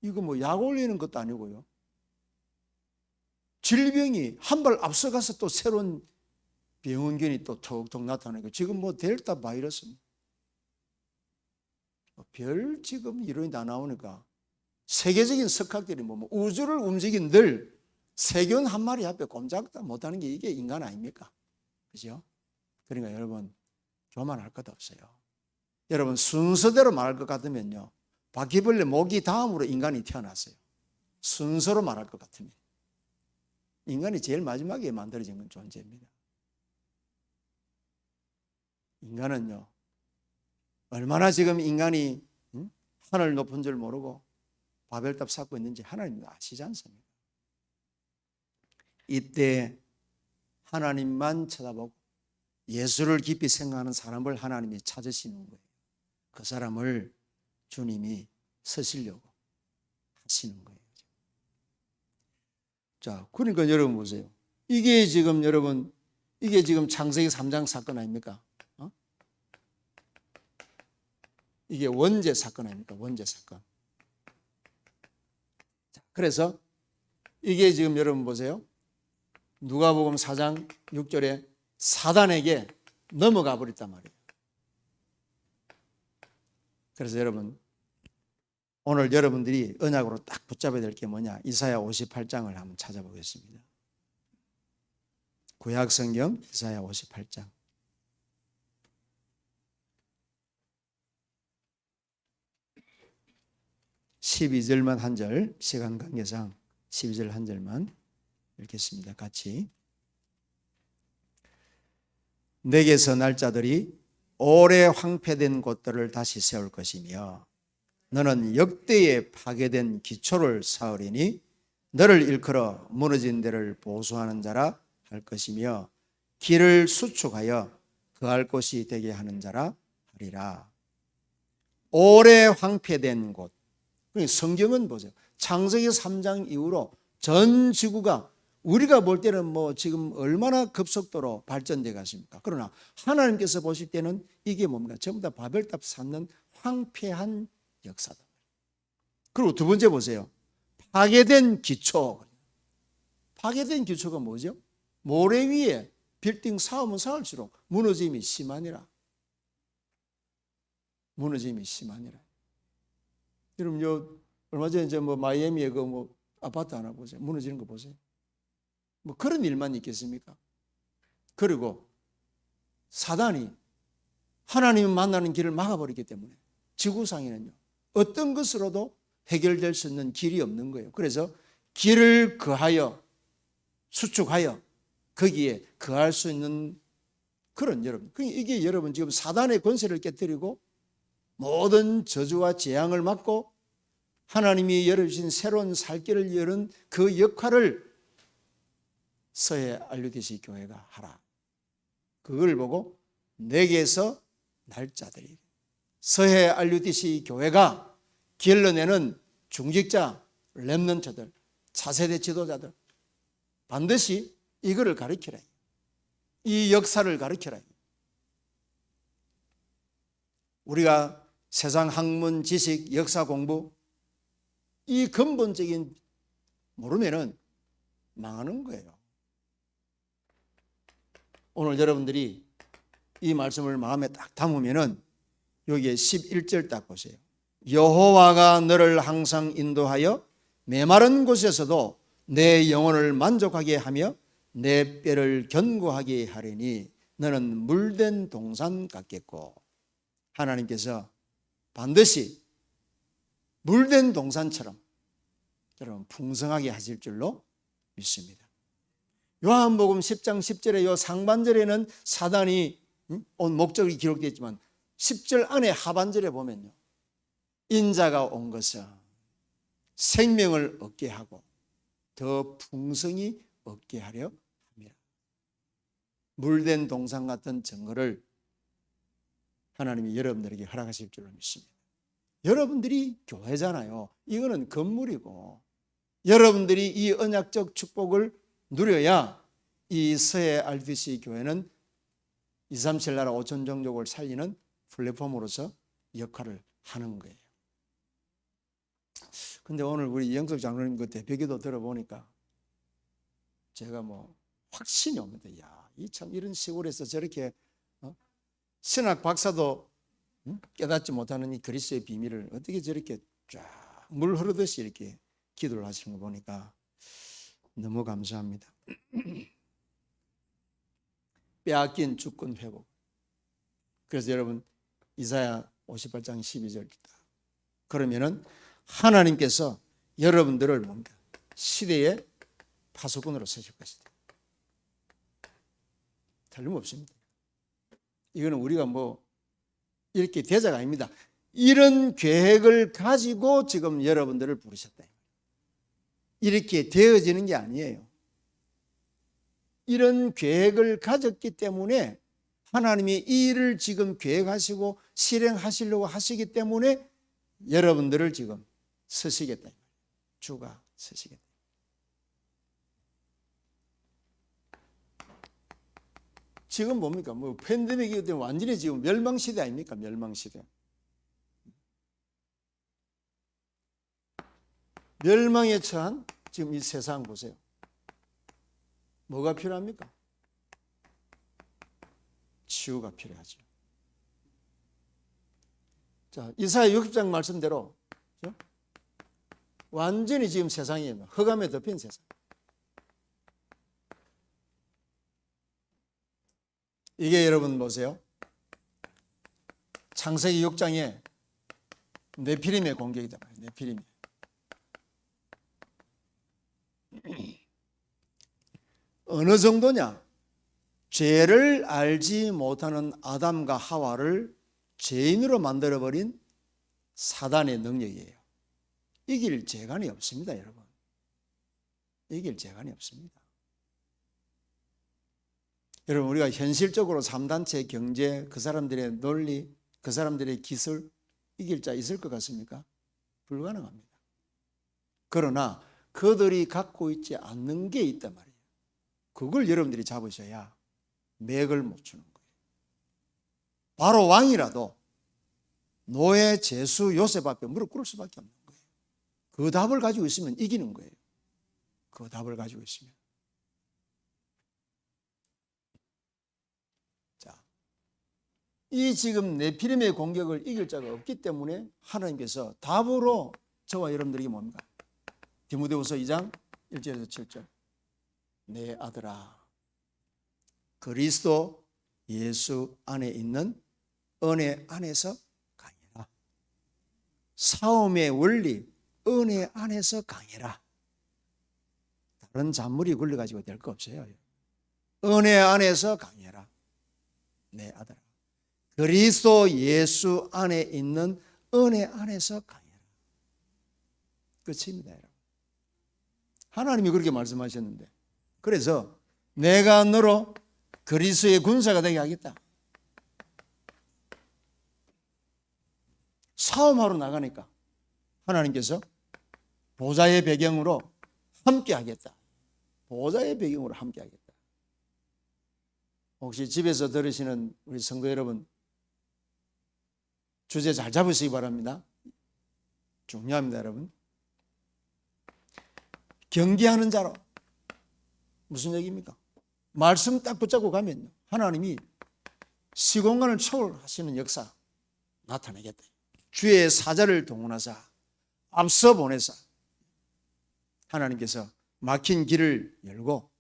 이거 약 올리는 것도 아니고요. 질병이 한 발 앞서가서 또 새로운 병원균이 또 톡톡 나타나고 지금 델타 바이러스 별 지금 이론이 다 나오니까 세계적인 석학들이 우주를 움직인 늘 세균 한 마리 앞에 꼼짝도 못하는 게 이게 인간 아닙니까? 그죠? 그러니까 여러분 교만할 것 없어요. 여러분 순서대로 말할 것 같으면요, 바퀴벌레 모기 다음으로 인간이 태어났어요. 순서로 말할 것 같으면 인간이 제일 마지막에 만들어진 건 존재입니다. 인간은요 얼마나 지금 인간이 하늘 높은 줄 모르고 바벨탑 쌓고 있는지 하나님도 아시지 않습니까? 이때 하나님만 쳐다보고 예수를 깊이 생각하는 사람을 하나님이 찾으시는 거예요. 그 사람을 주님이 서시려고 하시는 거예요. 자, 그러니까 여러분 보세요. 이게 지금 창세기 3장 사건 아닙니까? 이게 원죄 사건 아닙니까? 원죄 사건. 자, 그래서 이게 지금 여러분 보세요. 누가복음 4장 6절에 사단에게 넘어가 버렸단 말이에요. 그래서 여러분 오늘 여러분들이 언약으로 딱 붙잡아야 될 게 뭐냐? 이사야 58장을 한번 찾아보겠습니다. 구약 성경 이사야 58장. 12절만 한 절, 시간 관계상 12절 한 절만 읽겠습니다. 같이. 내게서 날 자들이 오래 황폐된 곳들을 다시 세울 것이며 너는 역대에 파괴된 기초를 쌓으리니 너를 일컬어 무너진 데를 보수하는 자라 할 것이며 길을 수축하여 거할 곳이 되게 하는 자라 하리라. 오래 황폐된 곳. 성경은 보세요. 창세기 3장 이후로 전 지구가 우리가 볼 때는 지금 얼마나 급속도로 발전돼 갔습니까? 그러나 하나님께서 보실 때는 이게 뭡니까? 전부 다 바벨탑 쌓는 황폐한 역사다. 그리고 두 번째 보세요. 파괴된 기초. 파괴된 기초가 뭐죠? 모래 위에 빌딩 쌓으면 쌓을수록 무너짐이 심하니라. 무너짐이 심하니라. 여러분 얼마 전에 마이애미에 아파트 하나 보세요. 무너지는 거 보세요. 그런 일만 있겠습니까? 그리고 사단이 하나님을 만나는 길을 막아버리기 때문에 지구상에는요 어떤 것으로도 해결될 수 있는 길이 없는 거예요. 그래서 길을 거하여 수축하여 거기에 거할 수 있는 그런 여러분, 이게 여러분 지금 사단의 권세를 깨뜨리고 모든 저주와 재앙을 막고 하나님이 열어주신 새로운 살 길을 여는 그 역할을 서해 알류디시 교회가 하라. 그걸 보고 내게서 날 자들이, 서해 RUTC 교회가 길러내는 중직자, 렘넌트들, 차세대 지도자들 반드시 이거를 가르치라. 이 역사를 가르치라. 우리가 세상 학문, 지식, 역사 공부 이 근본적인 모르면은 망하는 거예요. 오늘 여러분들이 이 말씀을 마음에 딱 담으면은 여기에 11절 딱 보세요. 여호와가 너를 항상 인도하여 메마른 곳에서도 내 영혼을 만족하게 하며 내 뼈를 견고하게 하리니 너는 물된 동산 같겠고, 하나님께서 반드시 물된 동산처럼 여러분 풍성하게 하실 줄로 믿습니다. 요한복음 10장 10절에 요 상반절에는 사단이 온 목적이 기록되어 있지만 10절 안에 하반절에 보면요, 인자가 온 것은 생명을 얻게 하고 더 풍성히 얻게 하려 합니다. 물된 동산 같은 증거를 하나님이 여러분들에게 허락하실 줄로 믿습니다. 여러분들이 교회잖아요. 이거는 건물이고 여러분들이 이 언약적 축복을 누려야 이 서해 RDC 교회는 237 나라 5천 종족을 살리는 플랫폼으로서 역할을 하는 거예요. 근데 오늘 우리 이영석 장로님 그 대표기도 들어보니까 제가 뭐 확신이 옵니다. 야, 이 참 이런 시골에서 저렇게 신학 박사도 깨닫지 못하는 이 그리스도의 비밀을 어떻게 저렇게 쫙 물 흐르듯이 이렇게 기도를 하시는 거 보니까 너무 감사합니다. 빼앗긴 주권 회복. 그래서 여러분 이사야 58장 12절 그러면은 하나님께서 여러분들을 뭡니까? 시대의 파수꾼으로 쓰실 것이다. 틀림없습니다. 이거는 우리가 뭐 이렇게 대자가 아닙니다. 이런 계획을 가지고 지금 여러분들을 부르셨다. 이렇게 되어지는 게 아니에요. 이런 계획을 가졌기 때문에 하나님이 이 일을 지금 계획하시고 실행하시려고 하시기 때문에 여러분들을 지금 쓰시겠다. 주가 쓰시겠다. 지금 뭡니까? 뭐 팬데믹이기 때문에 완전히 지금 멸망시대 아닙니까? 멸망시대. 멸망에 처한 지금 이 세상 보세요. 뭐가 필요합니까? 치유가 필요하죠. 자, 이사야 60장 말씀대로 그렇죠? 완전히 지금 세상이 흑암에 덮인 세상. 이게 여러분 보세요. 창세기 6장에 네피림의 공격이다. 네피림. 어느 정도냐? 죄를 알지 못하는 아담과 하와를 죄인으로 만들어버린 사단의 능력이에요. 이길 재간이 없습니다, 여러분. 이길 재간이 없습니다. 여러분, 우리가 현실적으로 3단체 경제, 그 사람들의 논리, 그 사람들의 기술 이길 자 있을 것 같습니까? 불가능합니다. 그러나 그들이 갖고 있지 않는 게 있단 말이에요. 그걸 여러분들이 잡으셔야 맥을 못 추는 거예요. 바로 왕이라도 노예, 제수, 요셉 앞에 무릎 꿇을 수밖에 없는 거예요. 그 답을 가지고 있으면 이기는 거예요. 그 답을 가지고 있으면. 자, 이 지금 네피림의 공격을 이길 자가 없기 때문에 하나님께서 답으로 저와 여러분들에게 뭡니까? 디모데후서 2장 1절에서 7절. 내 아들아, 그리스도 예수 안에 있는 은혜 안에서 강해라. 사움의 원리, 은혜 안에서 강해라. 다른 잔물이 굴려가지고 될 거 없어요. 은혜 안에서 강해라. 내 아들아, 그리스도 예수 안에 있는 은혜 안에서 강해라. 끝입니다, 여러분. 하나님이 그렇게 말씀하셨는데, 그래서 내가 너로 그리스도의 군사가 되게 하겠다. 싸움하러 나가니까 하나님께서 보좌의 배경으로 함께 하겠다. 보좌의 배경으로 함께 하겠다. 혹시 집에서 들으시는 우리 성도 여러분, 주제 잘 잡으시기 바랍니다. 중요합니다, 여러분. 경계하는 자로. 무슨 얘기입니까? 말씀 딱 붙잡고 가면 하나님이 시공간을 초월하시는 역사 나타내겠다. 주의 사자를 동원하사 앞서 보내사 하나님께서 막힌 길을 열고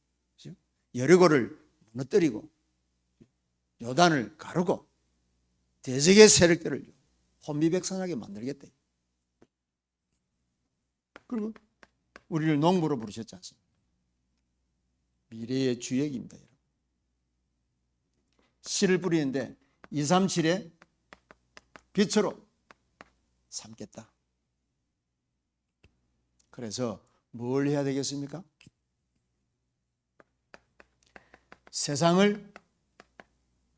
여리고를 무너뜨리고 요단을 가르고 대적의 세력들을 혼비백산하게 만들겠다. 그리고 우리를 농부로 부르셨지 않습니까? 미래의 주역입니다. 씨를 뿌리는데 237에 빛으로 삼겠다. 그래서 뭘 해야 되겠습니까? 세상을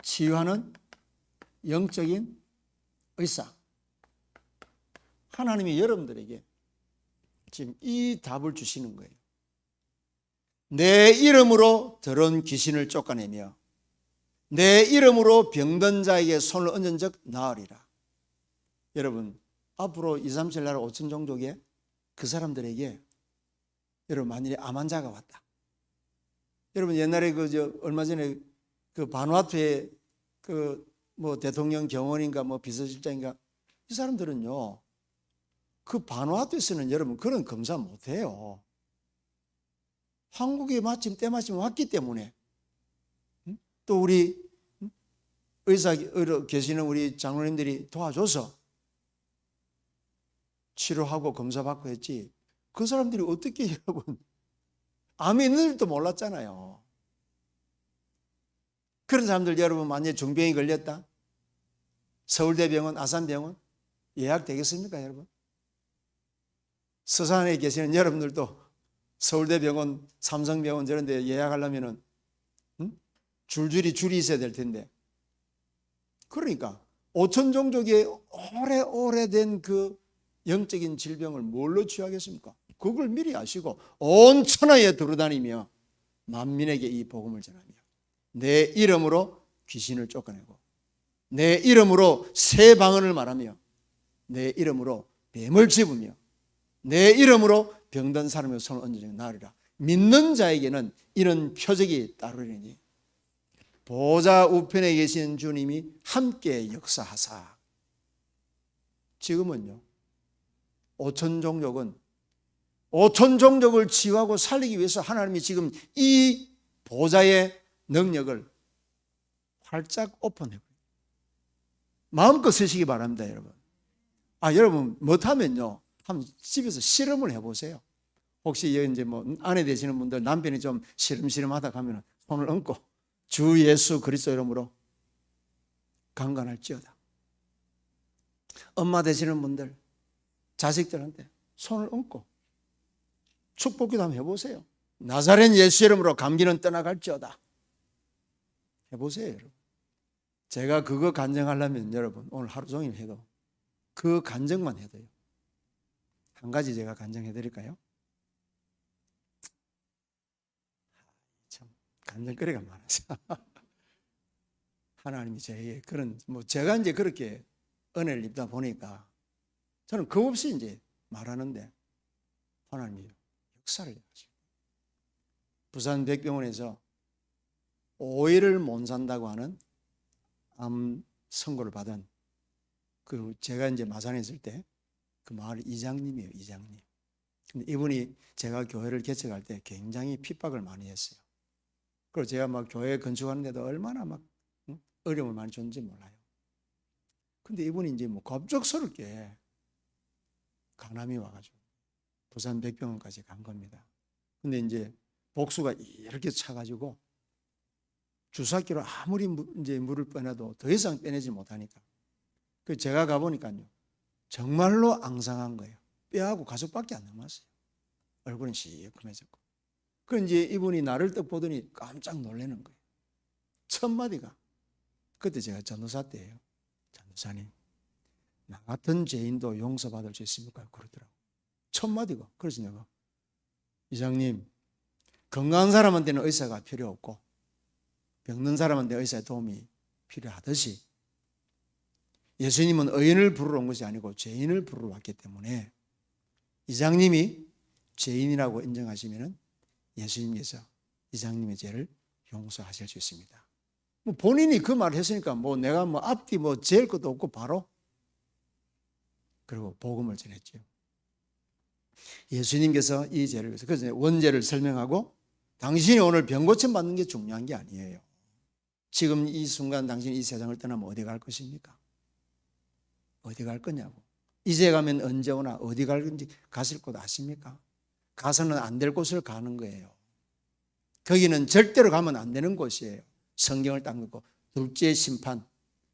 치유하는 영적인 의사. 하나님이 여러분들에게 지금 이 답을 주시는 거예요. 내 이름으로 더러운 귀신을 쫓아내며 내 이름으로 병든 자에게 손을 얹은 적 나으리라. 여러분, 앞으로 237 나라 5천 종족에 그 사람들에게 여러분 만일에 암 환자가 왔다. 여러분 옛날에 얼마 전에 그 바누아투의 뭐 대통령 경원인가 뭐 비서실장인가 이 사람들은요 그 바누아투에서는 여러분 그런 검사 못 해요. 한국에 마침 때마침 왔기 때문에 또 우리 의사로 계시는 우리 장로님들이 도와줘서 치료하고 검사받고 했지. 그 사람들이 어떻게 여러분 암이 있는 줄도 몰랐잖아요. 그런 사람들 여러분 만약에 중병이 걸렸다. 서울대병원, 아산병원 예약되겠습니까 여러분? 서산에 계시는 여러분들도 서울대병원, 삼성병원 저런 데 예약하려면은 줄이 있어야 될 텐데. 그러니까 5천 종족의 오래된 그 영적인 질병을 뭘로 치유하겠습니까? 그걸 미리 아시고 온 천하에 돌아다니며 만민에게 이 복음을 전하며 내 이름으로 귀신을 쫓아내고 내 이름으로 새 방언을 말하며 내 이름으로 뱀을 집으며 내 이름으로 병든 사람의 손을 얹으려 나으리라. 믿는 자에게는 이런 표적이 따르리니 보좌 우편에 계신 주님이 함께 역사하사. 지금은요 5천 종족을 치유하고 살리기 위해서 하나님이 지금 이 보좌의 능력을 활짝 오픈해요. 마음껏 쓰시기 바랍니다, 여러분. 여러분 못하면요 한번 집에서 실험을 해보세요. 혹시 이제 뭐 아내 되시는 분들 남편이 좀 시름시름하다 가면 손을 얹고 주 예수 그리스도 이름으로 강간할지어다. 엄마 되시는 분들 자식들한테 손을 얹고 축복기도 한번 해보세요. 나사렛 예수 이름으로 감기는 떠나갈지어다. 해보세요, 여러분. 제가 그거 간증하려면 여러분 오늘 하루 종일 해도 그 간증만 해도요. 한 가지 제가 간증해 드릴까요? 참 간증거리가 많아서 하나님이 저에게 그런 제가 이제 그렇게 은혜를 입다 보니까 저는 겁없이 이제 말하는데 하나님이 역사를 해가지고 부산 백병원에서 5일을 못 산다고 하는 암 선고를 받은 제가 이제 마산에 있을 때 그 마을 이장님이에요, 이장님. 근데 이분이 제가 교회를 개척할 때 굉장히 핍박을 많이 했어요. 그리고 제가 막 교회 건축하는데도 얼마나 막 어려움을 많이 줬는지 몰라요. 근데 이분이 이제 뭐 갑작스럽게 간암이 와가지고 부산 백병원까지 간 겁니다. 근데 이제 복수가 이렇게 차가지고 주사기로 아무리 이제 물을 빼내도 더 이상 빼내지 못하니까. 그 제가 가보니까요. 정말로 앙상한 거예요. 뼈하고 가죽밖에 안 남았어요. 얼굴은 시커매졌고. 그 이제 이분이 나를 딱 보더니 깜짝 놀라는 거예요. 첫 마디가, 그때 제가 전도사 때예요. 전도사님, 나 같은 죄인도 용서받을 수 있습니까? 그러더라고. 첫 마디가. 그래서 내가, 이장님, 건강한 사람한테는 의사가 필요 없고 병든 사람한테 의사의 도움이 필요하듯이 예수님은 의인을 부르러 온 것이 아니고 죄인을 부르러 왔기 때문에 이장님이 죄인이라고 인정하시면 예수님께서 이장님의 죄를 용서하실 수 있습니다. 뭐 본인이 그 말을 했으니까 뭐 내가 뭐 앞뒤 뭐 재일 것도 없고 바로 그리고 복음을 전했죠. 예수님께서 이 죄를 위해서 그래서 원죄를 설명하고 당신이 오늘 병 고침 받는 게 중요한 게 아니에요. 지금 이 순간 당신이 이 세상을 떠나면 어디 갈 것입니까? 어디 갈 거냐고. 이제 가면 언제 오나 어디 갈 건지 가실 곳 아십니까? 가서는 안 될 곳을 가는 거예요. 거기는 절대로 가면 안 되는 곳이에요. 성경을 딱 놓고 둘째 심판,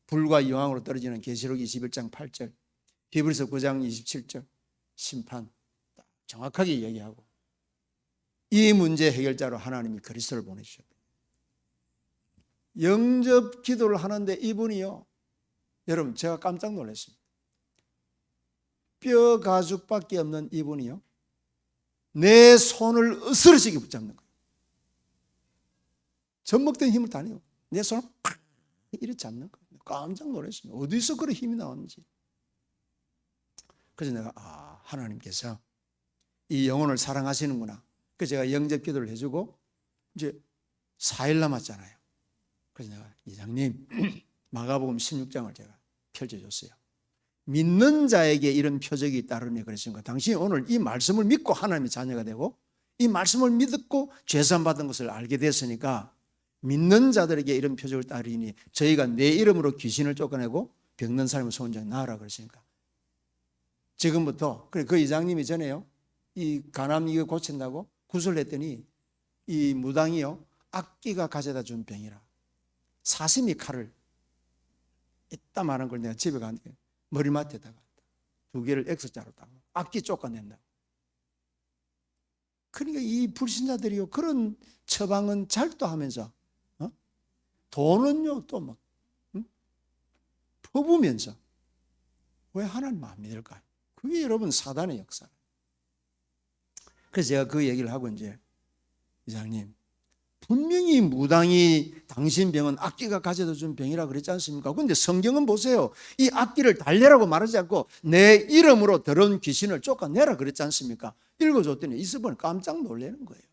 불과 영광으로 떨어지는 계시록 21장 8절, 히브리서 9장 27절 심판 정확하게 이야기하고 이 문제 해결자로 하나님이 그리스도를 보내주셨다. 영접 기도를 하는데 이분이요, 여러분 제가 깜짝 놀랐습니다. 뼈 가죽밖에 없는 이분이요, 내 손을 으스러지게 붙잡는 거예요. 젖먹던 힘을 다 내요. 내 손을 팍 이렇게 잡는 거예요. 깜짝 놀랐습니다. 어디서 그런 힘이 나왔는지. 그래서 내가 하나님께서 이 영혼을 사랑하시는구나. 그래서 제가 영접 기도를 해주고 이제 4일 남았잖아요. 그래서 내가 이장님 마가복음 16장을 제가 펼쳐줬어요. 믿는 자에게 이런 표적이 따르니 그랬으니까 당신이 오늘 이 말씀을 믿고 하나님의 자녀가 되고 이 말씀을 믿고 죄산 받은 것을 알게 됐으니까 믿는 자들에게 이런 표적을 따르니 저희가 내 이름으로 귀신을 쫓아내고 병든 사람을 소원장에 나으라 그랬으니까 지금부터 그 이장님이 전에요 이 간암 이거 고친다고 구슬을 했더니 이 무당이요 악기가 가져다 준 병이라 사시미 칼을 이따 말한 걸 내가 집에 가는데 머리맡에다가 2개를 X자로 딱 악기 쫓아낸다. 그러니까 이 불신자들이요 그런 처방은 잘도 하면서 돈은요 또 막 퍼부면서 왜 하나님 안 믿을까요? 그게 여러분 사단의 역사. 그래서 제가 그 얘기를 하고 이제 이장님 분명히 무당이 당신 병은 악기가 가져다 준 병이라 그랬지 않습니까? 그런데 성경은 보세요. 이 악기를 달래라고 말하지 않고 내 이름으로 더러운 귀신을 쫓아내라 그랬지 않습니까? 읽어줬더니 있어보니 깜짝 놀라는 거예요.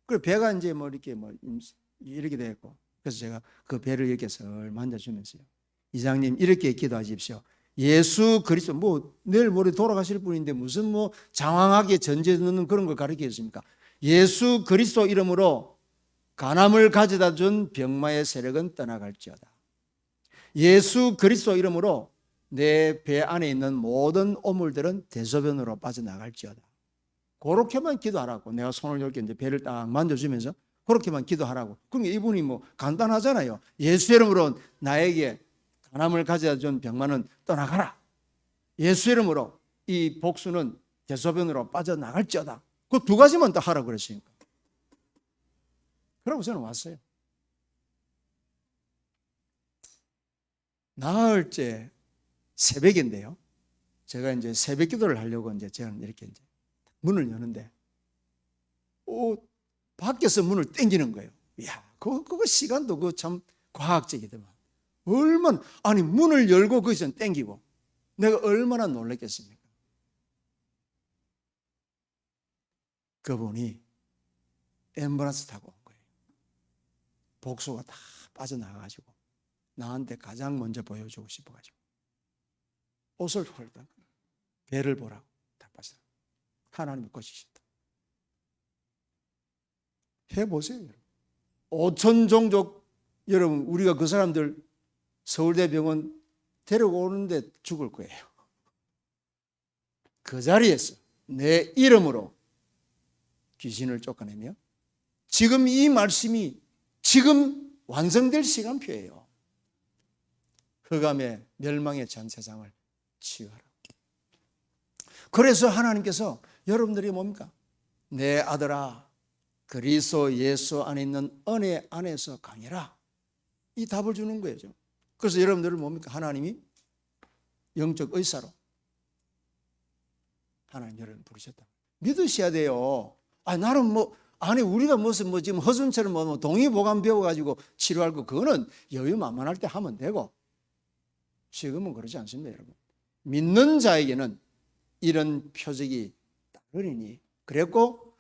그리고 배가 이제 뭐 이렇게 되고 그래서 제가 그 배를 이렇게 설 만져주면서요. 이장님 이렇게 기도하십시오. 예수 그리스도 뭐 내일 모레 돌아가실 분인데 무슨 뭐 장황하게 전제 넣는 그런 걸 가르치겠습니까? 예수 그리스도 이름으로 간암을 가져다 준 병마의 세력은 떠나갈지어다. 예수 그리스도 이름으로 내 배 안에 있는 모든 오물들은 대소변으로 빠져나갈지어다. 그렇게만 기도하라고. 내가 손을 이렇게 이제 배를 딱 만져주면서 그렇게만 기도하라고. 그러니까 이분이 뭐 간단하잖아요. 예수 이름으로 나에게 간암을 가져다 준 병마는 떠나가라. 예수 이름으로 이 복수는 대소변으로 빠져나갈지어다. 그 2가지만 딱 하라고 그랬으니까. 그러고 저는 왔어요. 나흘째 새벽인데요. 제가 이제 새벽 기도를 하려고 이제 저는 이렇게 이제 문을 여는데, 밖에서 문을 땡기는 거예요. 이야, 그거 시간도 그 참 과학적이더만. 얼마나, 아니, 문을 열고 거기서 땡기고, 내가 얼마나 놀랐겠습니까? 그분이 앰뷸런스 타고 온 거예요. 복수가 다 빠져나가가지고 나한테 가장 먼저 보여주고 싶어가지고 옷을 헐던 배를 보라고 다 빠져. 하나님이 고치셨다. 해보세요. 여러분. 5천 종족 여러분 우리가 그 사람들 서울대병원 데려오는데 죽을 거예요. 그 자리에서 내 이름으로 귀신을 쫓아내며 지금 이 말씀이 지금 완성될 시간표예요. 흑암의 멸망의 전 세상을 치유하라. 그래서 하나님께서 여러분들이 뭡니까? 내 아들아 그리스도 예수 안에 있는 은혜 안에서 강해라. 이 답을 주는 거예요. 그래서 여러분들은 뭡니까? 하나님이 영적 의사로 하나님 여러분 부르셨다. 믿으셔야 돼요. 나는 우리가 무슨 지금 허순처럼 동의보감 배워가지고 치료할 거, 그거는 여유 만만할 때 하면 되고, 지금은 그렇지 않습니다, 여러분. 믿는 자에게는 이런 표적이 따르니, 그랬고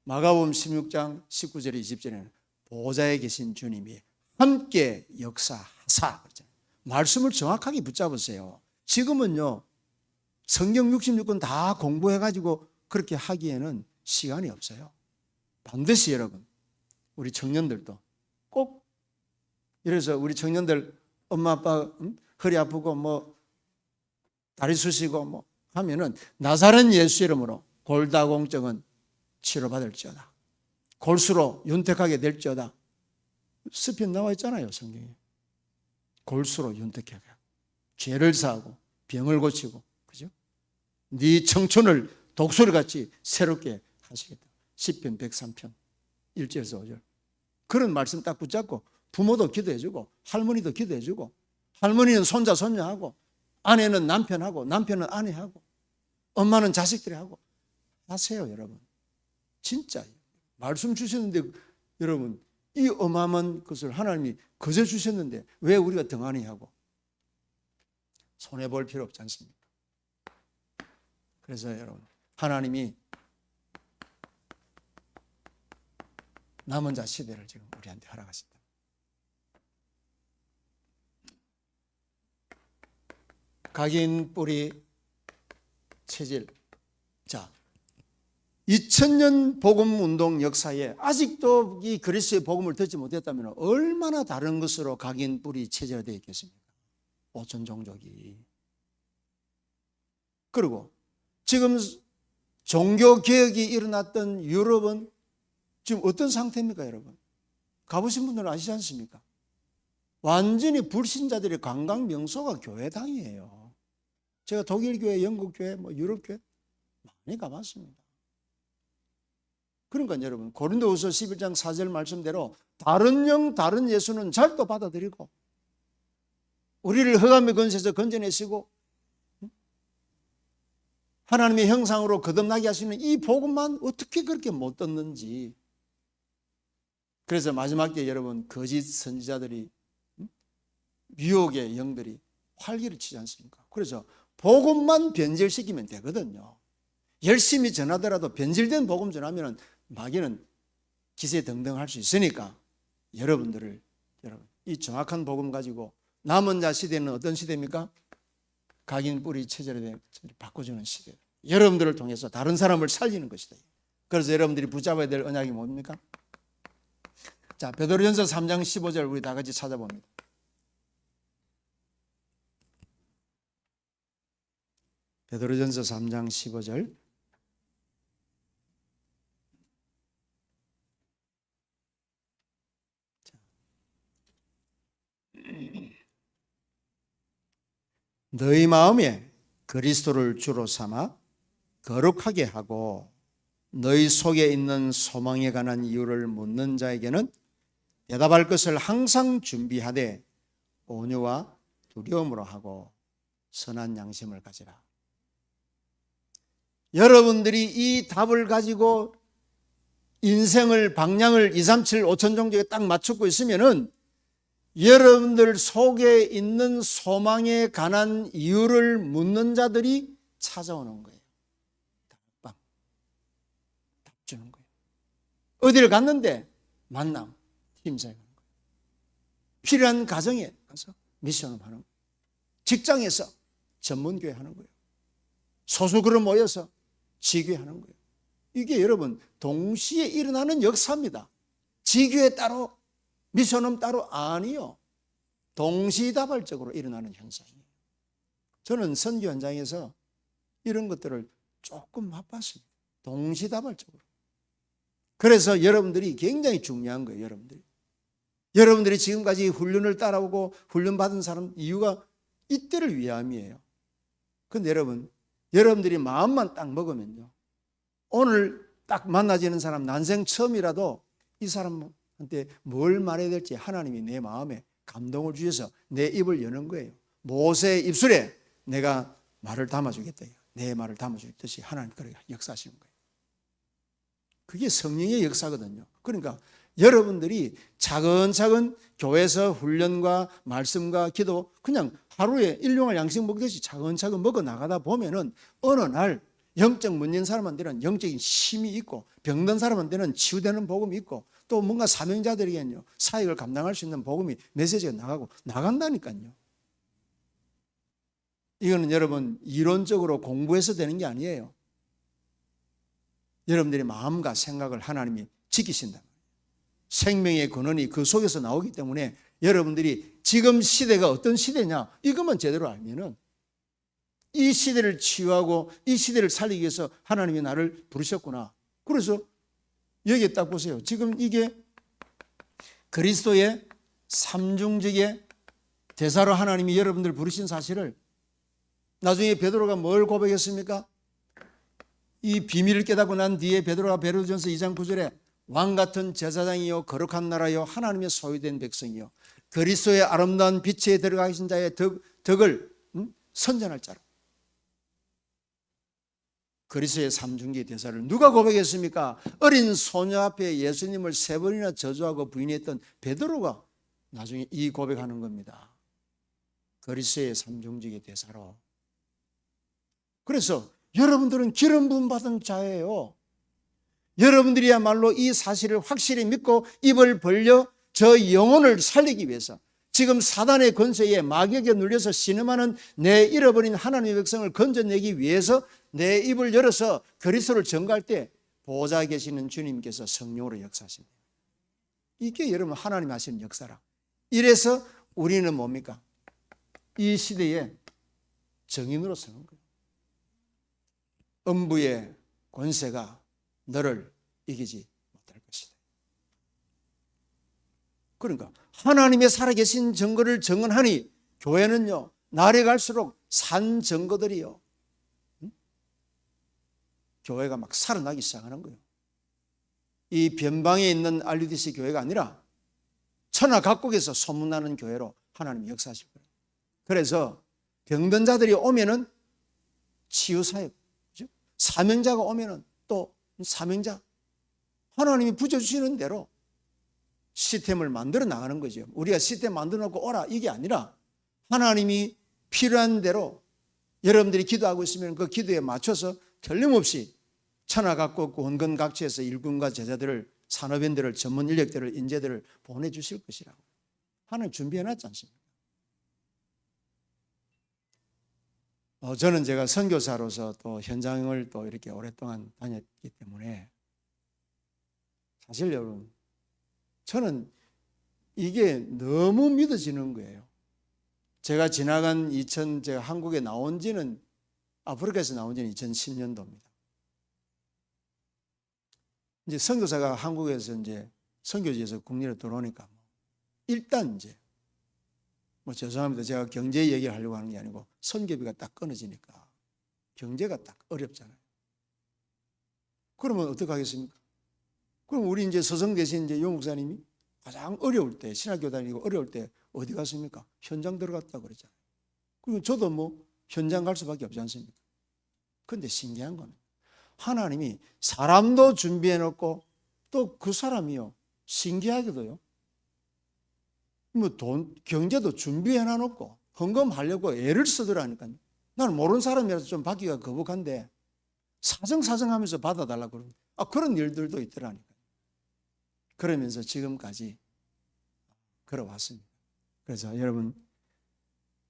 마가복음 16장 19절 20절에는 보좌에 계신 주님이 함께 역사하사, 말씀을 정확하게 붙잡으세요. 지금은요, 성경 66권 다 공부해가지고 그렇게 하기에는 시간이 없어요. 반드시 여러분, 우리 청년들도 꼭, 이래서 우리 청년들 엄마 아빠 허리 아프고 다리 쑤시고 하면은 나사렛 예수 이름으로 골다공증은 치료받을지어다. 골수로 윤택하게 될지어다. 스편 나와 있잖아요, 성경에. 골수로 윤택하게 하고, 죄를 사하고 병을 고치고, 그죠? 네 청춘을 독수리같이 새롭게 하시겠다. 시편 103편 1절에서 5절. 그런 말씀 딱 붙잡고 부모도 기도해주고 할머니도 기도해주고, 할머니는 손자 손녀하고, 아내는 남편하고, 남편은 아내하고, 엄마는 자식들하고 하세요, 여러분. 진짜 말씀 주셨는데, 여러분, 이 어마어마한 것을 하나님이 거저 주셨는데 왜 우리가 등한히 하고 손해볼 필요 없지 않습니까? 그래서 여러분, 하나님이 남은 자 시대를 지금 우리한테 허락하신다. 각인 뿌리 체질. 자, 2000년 복음 운동 역사에 아직도 이 그리스도의 복음을 듣지 못했다면 얼마나 다른 것으로 각인 뿌리 체제가 되어 있겠습니까? 5천 종족이. 그리고 지금 종교 개혁이 일어났던 유럽은 지금 어떤 상태입니까, 여러분? 가보신 분들은 아시지 않습니까? 완전히 불신자들의 관광 명소가 교회당이에요. 제가 독일 교회, 영국 교회, 유럽 교회 많이 가봤습니다. 그러니까 여러분, 고린도후서 11장 4절 말씀대로 다른 영 다른 예수는 잘도 받아들이고, 우리를 흑암의 권세에서 건져내시고 하나님의 형상으로 거듭나게 하시는 이 복음만 어떻게 그렇게 못 듣는지. 그래서 마지막 때 여러분, 거짓 선지자들이, 미혹의 영들이 활기를 치지 않습니까? 그래서 복음만 변질시키면 되거든요. 열심히 전하더라도 변질된 복음 전하면 마귀는 기세등등할 수 있으니까 여러분, 이 정확한 복음 가지고 남은 자 시대는 어떤 시대입니까? 각인 뿌리 체제를 바꿔주는 시대. 여러분들을 통해서 다른 사람을 살리는 것이다. 그래서 여러분들이 붙잡아야 될 언약이 뭡니까? 자, 베드로전서 3장 15절 우리 다 같이 찾아봅니다. 베드로전서 3장 15절. 너희 마음에 그리스도를 주로 삼아 거룩하게 하고, 너희 속에 있는 소망에 관한 이유를 묻는 자에게는 대답할 것을 항상 준비하되 온유와 두려움으로 하고 선한 양심을 가지라. 여러분들이 이 답을 가지고 인생을 방향을 2, 3, 7, 5천 종족에 딱 맞추고 있으면은 여러분들 속에 있는 소망에 관한 이유를 묻는 자들이 찾아오는 거예요. 답 주는 거예요. 어디를 갔는데 만남, 팀사에 가는 거예요. 필요한 가정에 가서 미션을 하는 거예요. 직장에서 전문교회 하는 거예요. 소수그룹 모여서 지교회 하는 거예요. 이게 여러분 동시에 일어나는 역사입니다. 지교회 따로, 미션은 따로 아니요. 동시다발적으로 일어나는 현상이에요. 저는 선교 현장에서 이런 것들을 조금 맛봤습니다. 동시다발적으로. 그래서 여러분들이 굉장히 중요한 거예요. 여러분들이 지금까지 훈련을 따라오고 훈련받은 사람 이유가 이때를 위함이에요. 그런데 여러분들이 마음만 딱 먹으면요, 오늘 딱 만나지는 사람 난생 처음이라도 이 사람한테 뭘 말해야 될지 하나님이 내 마음에 감동을 주셔서 내 입을 여는 거예요. 모세의 입술에 내가 말을 담아주겠다. 내 말을 담아주듯이 하나님 그렇게 역사하시는 거예요. 그게 성령의 역사거든요. 그러니까 여러분들이 차근차근 교회에서 훈련과 말씀과 기도 그냥 하루에 일용할 양식 먹듯이 차근차근 먹어 나가다 보면은 어느 날 영적 문제인 사람한테는 영적인 힘이 있고 병든 사람한테는 치유되는 복음이 있고 또 뭔가 사명자들에게는요 사역을 감당할 수 있는 복음이 메시지가 나간다니까요. 이거는 여러분 이론적으로 공부해서 되는 게 아니에요. 여러분들의 마음과 생각을 하나님이 지키신다. 생명의 근원이 그 속에서 나오기 때문에 여러분들이 지금 시대가 어떤 시대냐 이것만 제대로 알면은 이 시대를 치유하고 이 시대를 살리기 위해서 하나님이 나를 부르셨구나. 그래서 여기에 딱 보세요. 지금 이게 그리스도의 삼중직의 대사로 하나님이 여러분들 부르신 사실을 나중에 베드로가 뭘 고백했습니까? 이 비밀을 깨닫고 난 뒤에 베드로가 베드로전서 2장 9절에 왕같은 제사장이요 거룩한 나라요 하나님의 소유된 백성이요 그리스도의 아름다운 빛에 들어가신 자의 덕을 선전할 자로. 그리스도의 삼중기 대사를 누가 고백했습니까? 어린 소녀 앞에 예수님을 3번이나 저주하고 부인했던 베드로가 나중에 이 고백하는 겁니다. 그리스도의 삼중직의 대사로. 그래서 여러분들은 기름 부음 받은 자예요. 여러분들이야말로 이 사실을 확실히 믿고 입을 벌려 저 영혼을 살리기 위해서 지금 사단의 권세에 마귀에게 눌려서 신음하는 내 잃어버린 하나님의 백성을 건져내기 위해서 내 입을 열어서 그리스도를 전가할 때 보좌에 계시는 주님께서 성령으로 역사하십니다. 이게 여러분 하나님 하시는 역사라. 이래서 우리는 뭡니까? 이 시대에 정인으로 서는 거예요. 음부의 권세가 너를 이기지 못할 것이다. 그러니까 하나님의 살아계신 증거를 증언하니 교회는요 날이 갈수록 산 증거들이요 교회가 막 살아나기 시작하는 거예요. 이 변방에 있는 RUTC 교회가 아니라 천하 각국에서 소문나는 교회로 하나님이 역사하실 거예요. 그래서 병든 자들이 오면은 치유사역, 사명자가 오면은 또 사명자, 하나님이 부어주시는 대로 시스템을 만들어 나가는 거죠. 우리가 시스템 만들어 놓고 오라 이게 아니라 하나님이 필요한 대로 여러분들이 기도하고 있으면 그 기도에 맞춰서 틀림없이 천하 각국 원근 각지에서 일꾼과 제자들을 산업인들을 전문 인력들을 인재들을 보내주실 것이라고 하나님 준비해놨지 않습니까? 저는 제가 선교사로서 또 현장을 또 이렇게 오랫동안 다녔기 때문에 사실 여러분 저는 이게 너무 믿어지는 거예요. 제가 지나간 제가 한국에 나온 지는 아프리카에서 나온 지는 2010년도입니다. 이제 선교사가 한국에서 이제 선교지에서 국내로 들어오니까 일단 이제 죄송합니다. 제가 경제 얘기를 하려고 하는 게 아니고 선교비가 딱 끊어지니까 경제가 딱 어렵잖아요. 그러면 어떻게 하겠습니까? 그럼 우리 이제 서성 대신 이제 요 목사님이 가장 어려울 때 신학교 다니고 어려울 때 어디 갔습니까? 현장 들어갔다 그랬잖아요. 그리고 저도 현장 갈 수밖에 없지 않습니까? 그런데 신기한 건 하나님이 사람도 준비해 놓고 또 그 사람이요 신기하게도요 경제도 준비해 놔놓고 헌금하려고 애를 쓰더라니까요. 나는 모르는 사람이라서 좀 받기가 거북한데 사정하면서 받아달라고 그러고 그런 일들도 있더라니까요. 그러면서 지금까지 걸어왔습니다. 그래서 여러분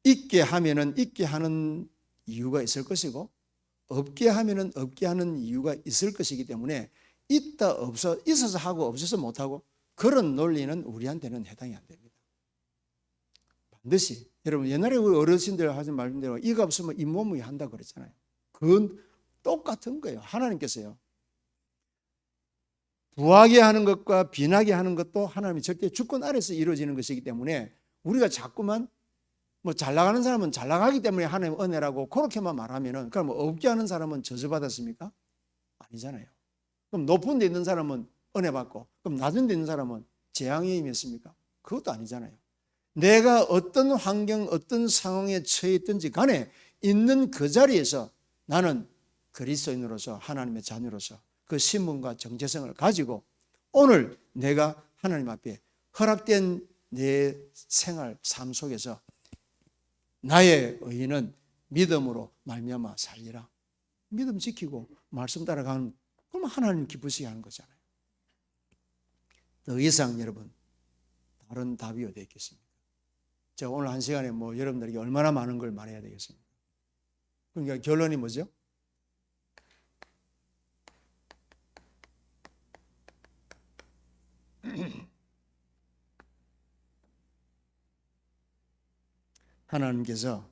있게 하면은 있게 하는 이유가 있을 것이고 없게 하면은 없게 하는 이유가 있을 것이기 때문에 있다 없어 있어서 하고 없어서 못하고 그런 논리는 우리한테는 해당이 안 됩니다. 반드시 여러분 옛날에 우리 어르신들 하신 말대로 이가 없으면 잇몸이 한다 그랬잖아요. 그건 똑같은 거예요. 하나님께서요 부하게 하는 것과 빈하게 하는 것도 하나님이 절대 주권 아래서 이루어지는 것이기 때문에 우리가 자꾸만 잘 나가는 사람은 잘 나가기 때문에 하나님 은혜라고 그렇게만 말하면은 그럼 없게 하는 사람은 저주받았습니까? 아니잖아요. 그럼 높은 데 있는 사람은 은혜 받고 그럼 낮은 데 있는 사람은 재앙에 임했습니까? 그것도 아니잖아요. 내가 어떤 환경, 어떤 상황에 처해 있든지 간에 있는 그 자리에서 나는 그리스도인으로서 하나님의 자녀로서 그 신분과 정체성을 가지고 오늘 내가 하나님 앞에 허락된 내 생활, 삶 속에서 나의 의인은 믿음으로 말미암아 살리라. 믿음 지키고 말씀 따라가는, 그럼 하나님 기쁘시게 하는 거잖아요. 더 이상 여러분 다른 답이 어디 있겠습니까? 제가 오늘 한 시간에 여러분들에게 얼마나 많은 걸 말해야 되겠습니까? 그러니까 결론이 뭐죠? 하나님께서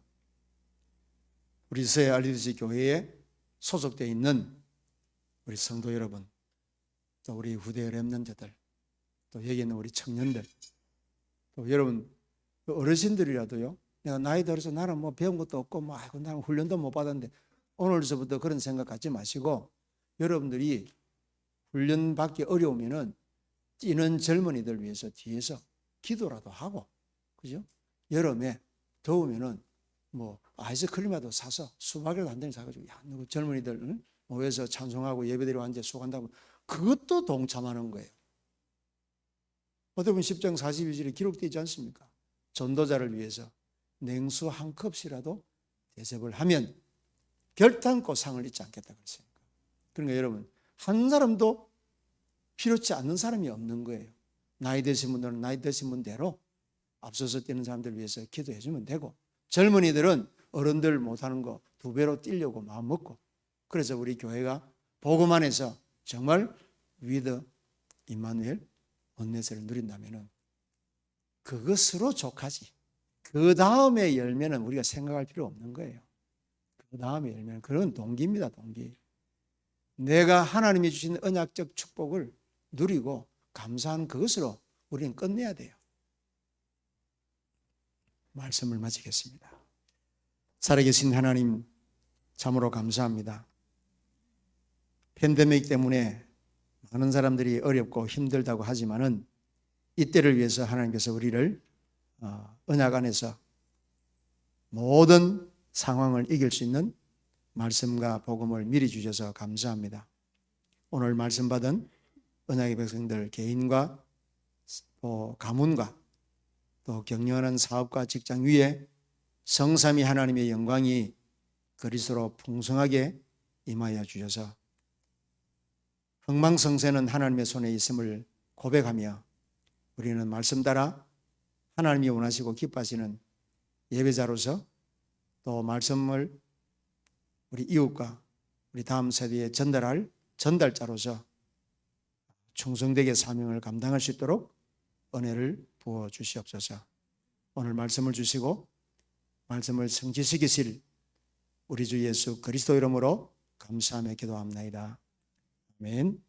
우리 서해 알리드시 교회에 소속되어 있는 우리 성도 여러분, 또 우리 후대 렘넌트들, 또 여기 있는 우리 청년들, 또 여러분 어르신들이라도요, 내가 나이 들어서 나는 배운 것도 없고 아이고 나는 훈련도 못 받았는데, 오늘서부터 그런 생각 갖지 마시고 여러분들이 훈련 받기 어려우면은 뛰는 젊은이들 위해서 뒤에서 기도라도 하고, 그죠? 여름에 더우면은 아이스크림이라도 사서 수박이라도 한 대 사가지고 누구 젊은이들 모여서 찬송하고 예배드리고 앉아 수고한다고, 그것도 동참하는 거예요. 어떻게 보면 10장 42절에 기록되어 있지 않습니까? 전도자를 위해서 냉수 한 컵이라도 대접을 하면 결단코 상을 잊지 않겠다 그랬으니까. 그러니까 여러분, 한 사람도 필요치 않는 사람이 없는 거예요. 나이 드신 분들은 나이 드신 분대로 앞서서 뛰는 사람들 위해서 기도해 주면 되고, 젊은이들은 어른들 못하는 거 2배로 뛰려고 마음 먹고, 그래서 우리 교회가 복음 안에서 정말 위드 임마누엘 원내세를 누린다면 그것으로 족하지, 그 다음에 열매는 우리가 생각할 필요 없는 거예요. 그 다음에 열매는 그런 동기입니다. 동기. 내가 하나님이 주신 언약적 축복을 누리고 감사한 그것으로 우리는 끝내야 돼요. 말씀을 마치겠습니다. 살아계신 하나님, 참으로 감사합니다. 팬데믹 때문에 많은 사람들이 어렵고 힘들다고 하지만은 이때를 위해서 하나님께서 우리를 언약 안에서 모든 상황을 이길 수 있는 말씀과 복음을 미리 주셔서 감사합니다. 오늘 말씀 받은 언약의 백성들 개인과 또 가문과 또 경영하는 사업과 직장 위에 성삼위 하나님의 영광이 그리스도로 풍성하게 임하여 주셔서 흥망성쇠는 하나님의 손에 있음을 고백하며 우리는 말씀 따라 하나님이 원하시고 기뻐하시는 예배자로서 또 말씀을 우리 이웃과 우리 다음 세대에 전달할 전달자로서 충성되게 사명을 감당할 수 있도록 은혜를 부어 주시옵소서. 오늘 말씀을 주시고 말씀을 성취시키실 우리 주 예수 그리스도 이름으로 감사하며 기도합나이다. 아멘.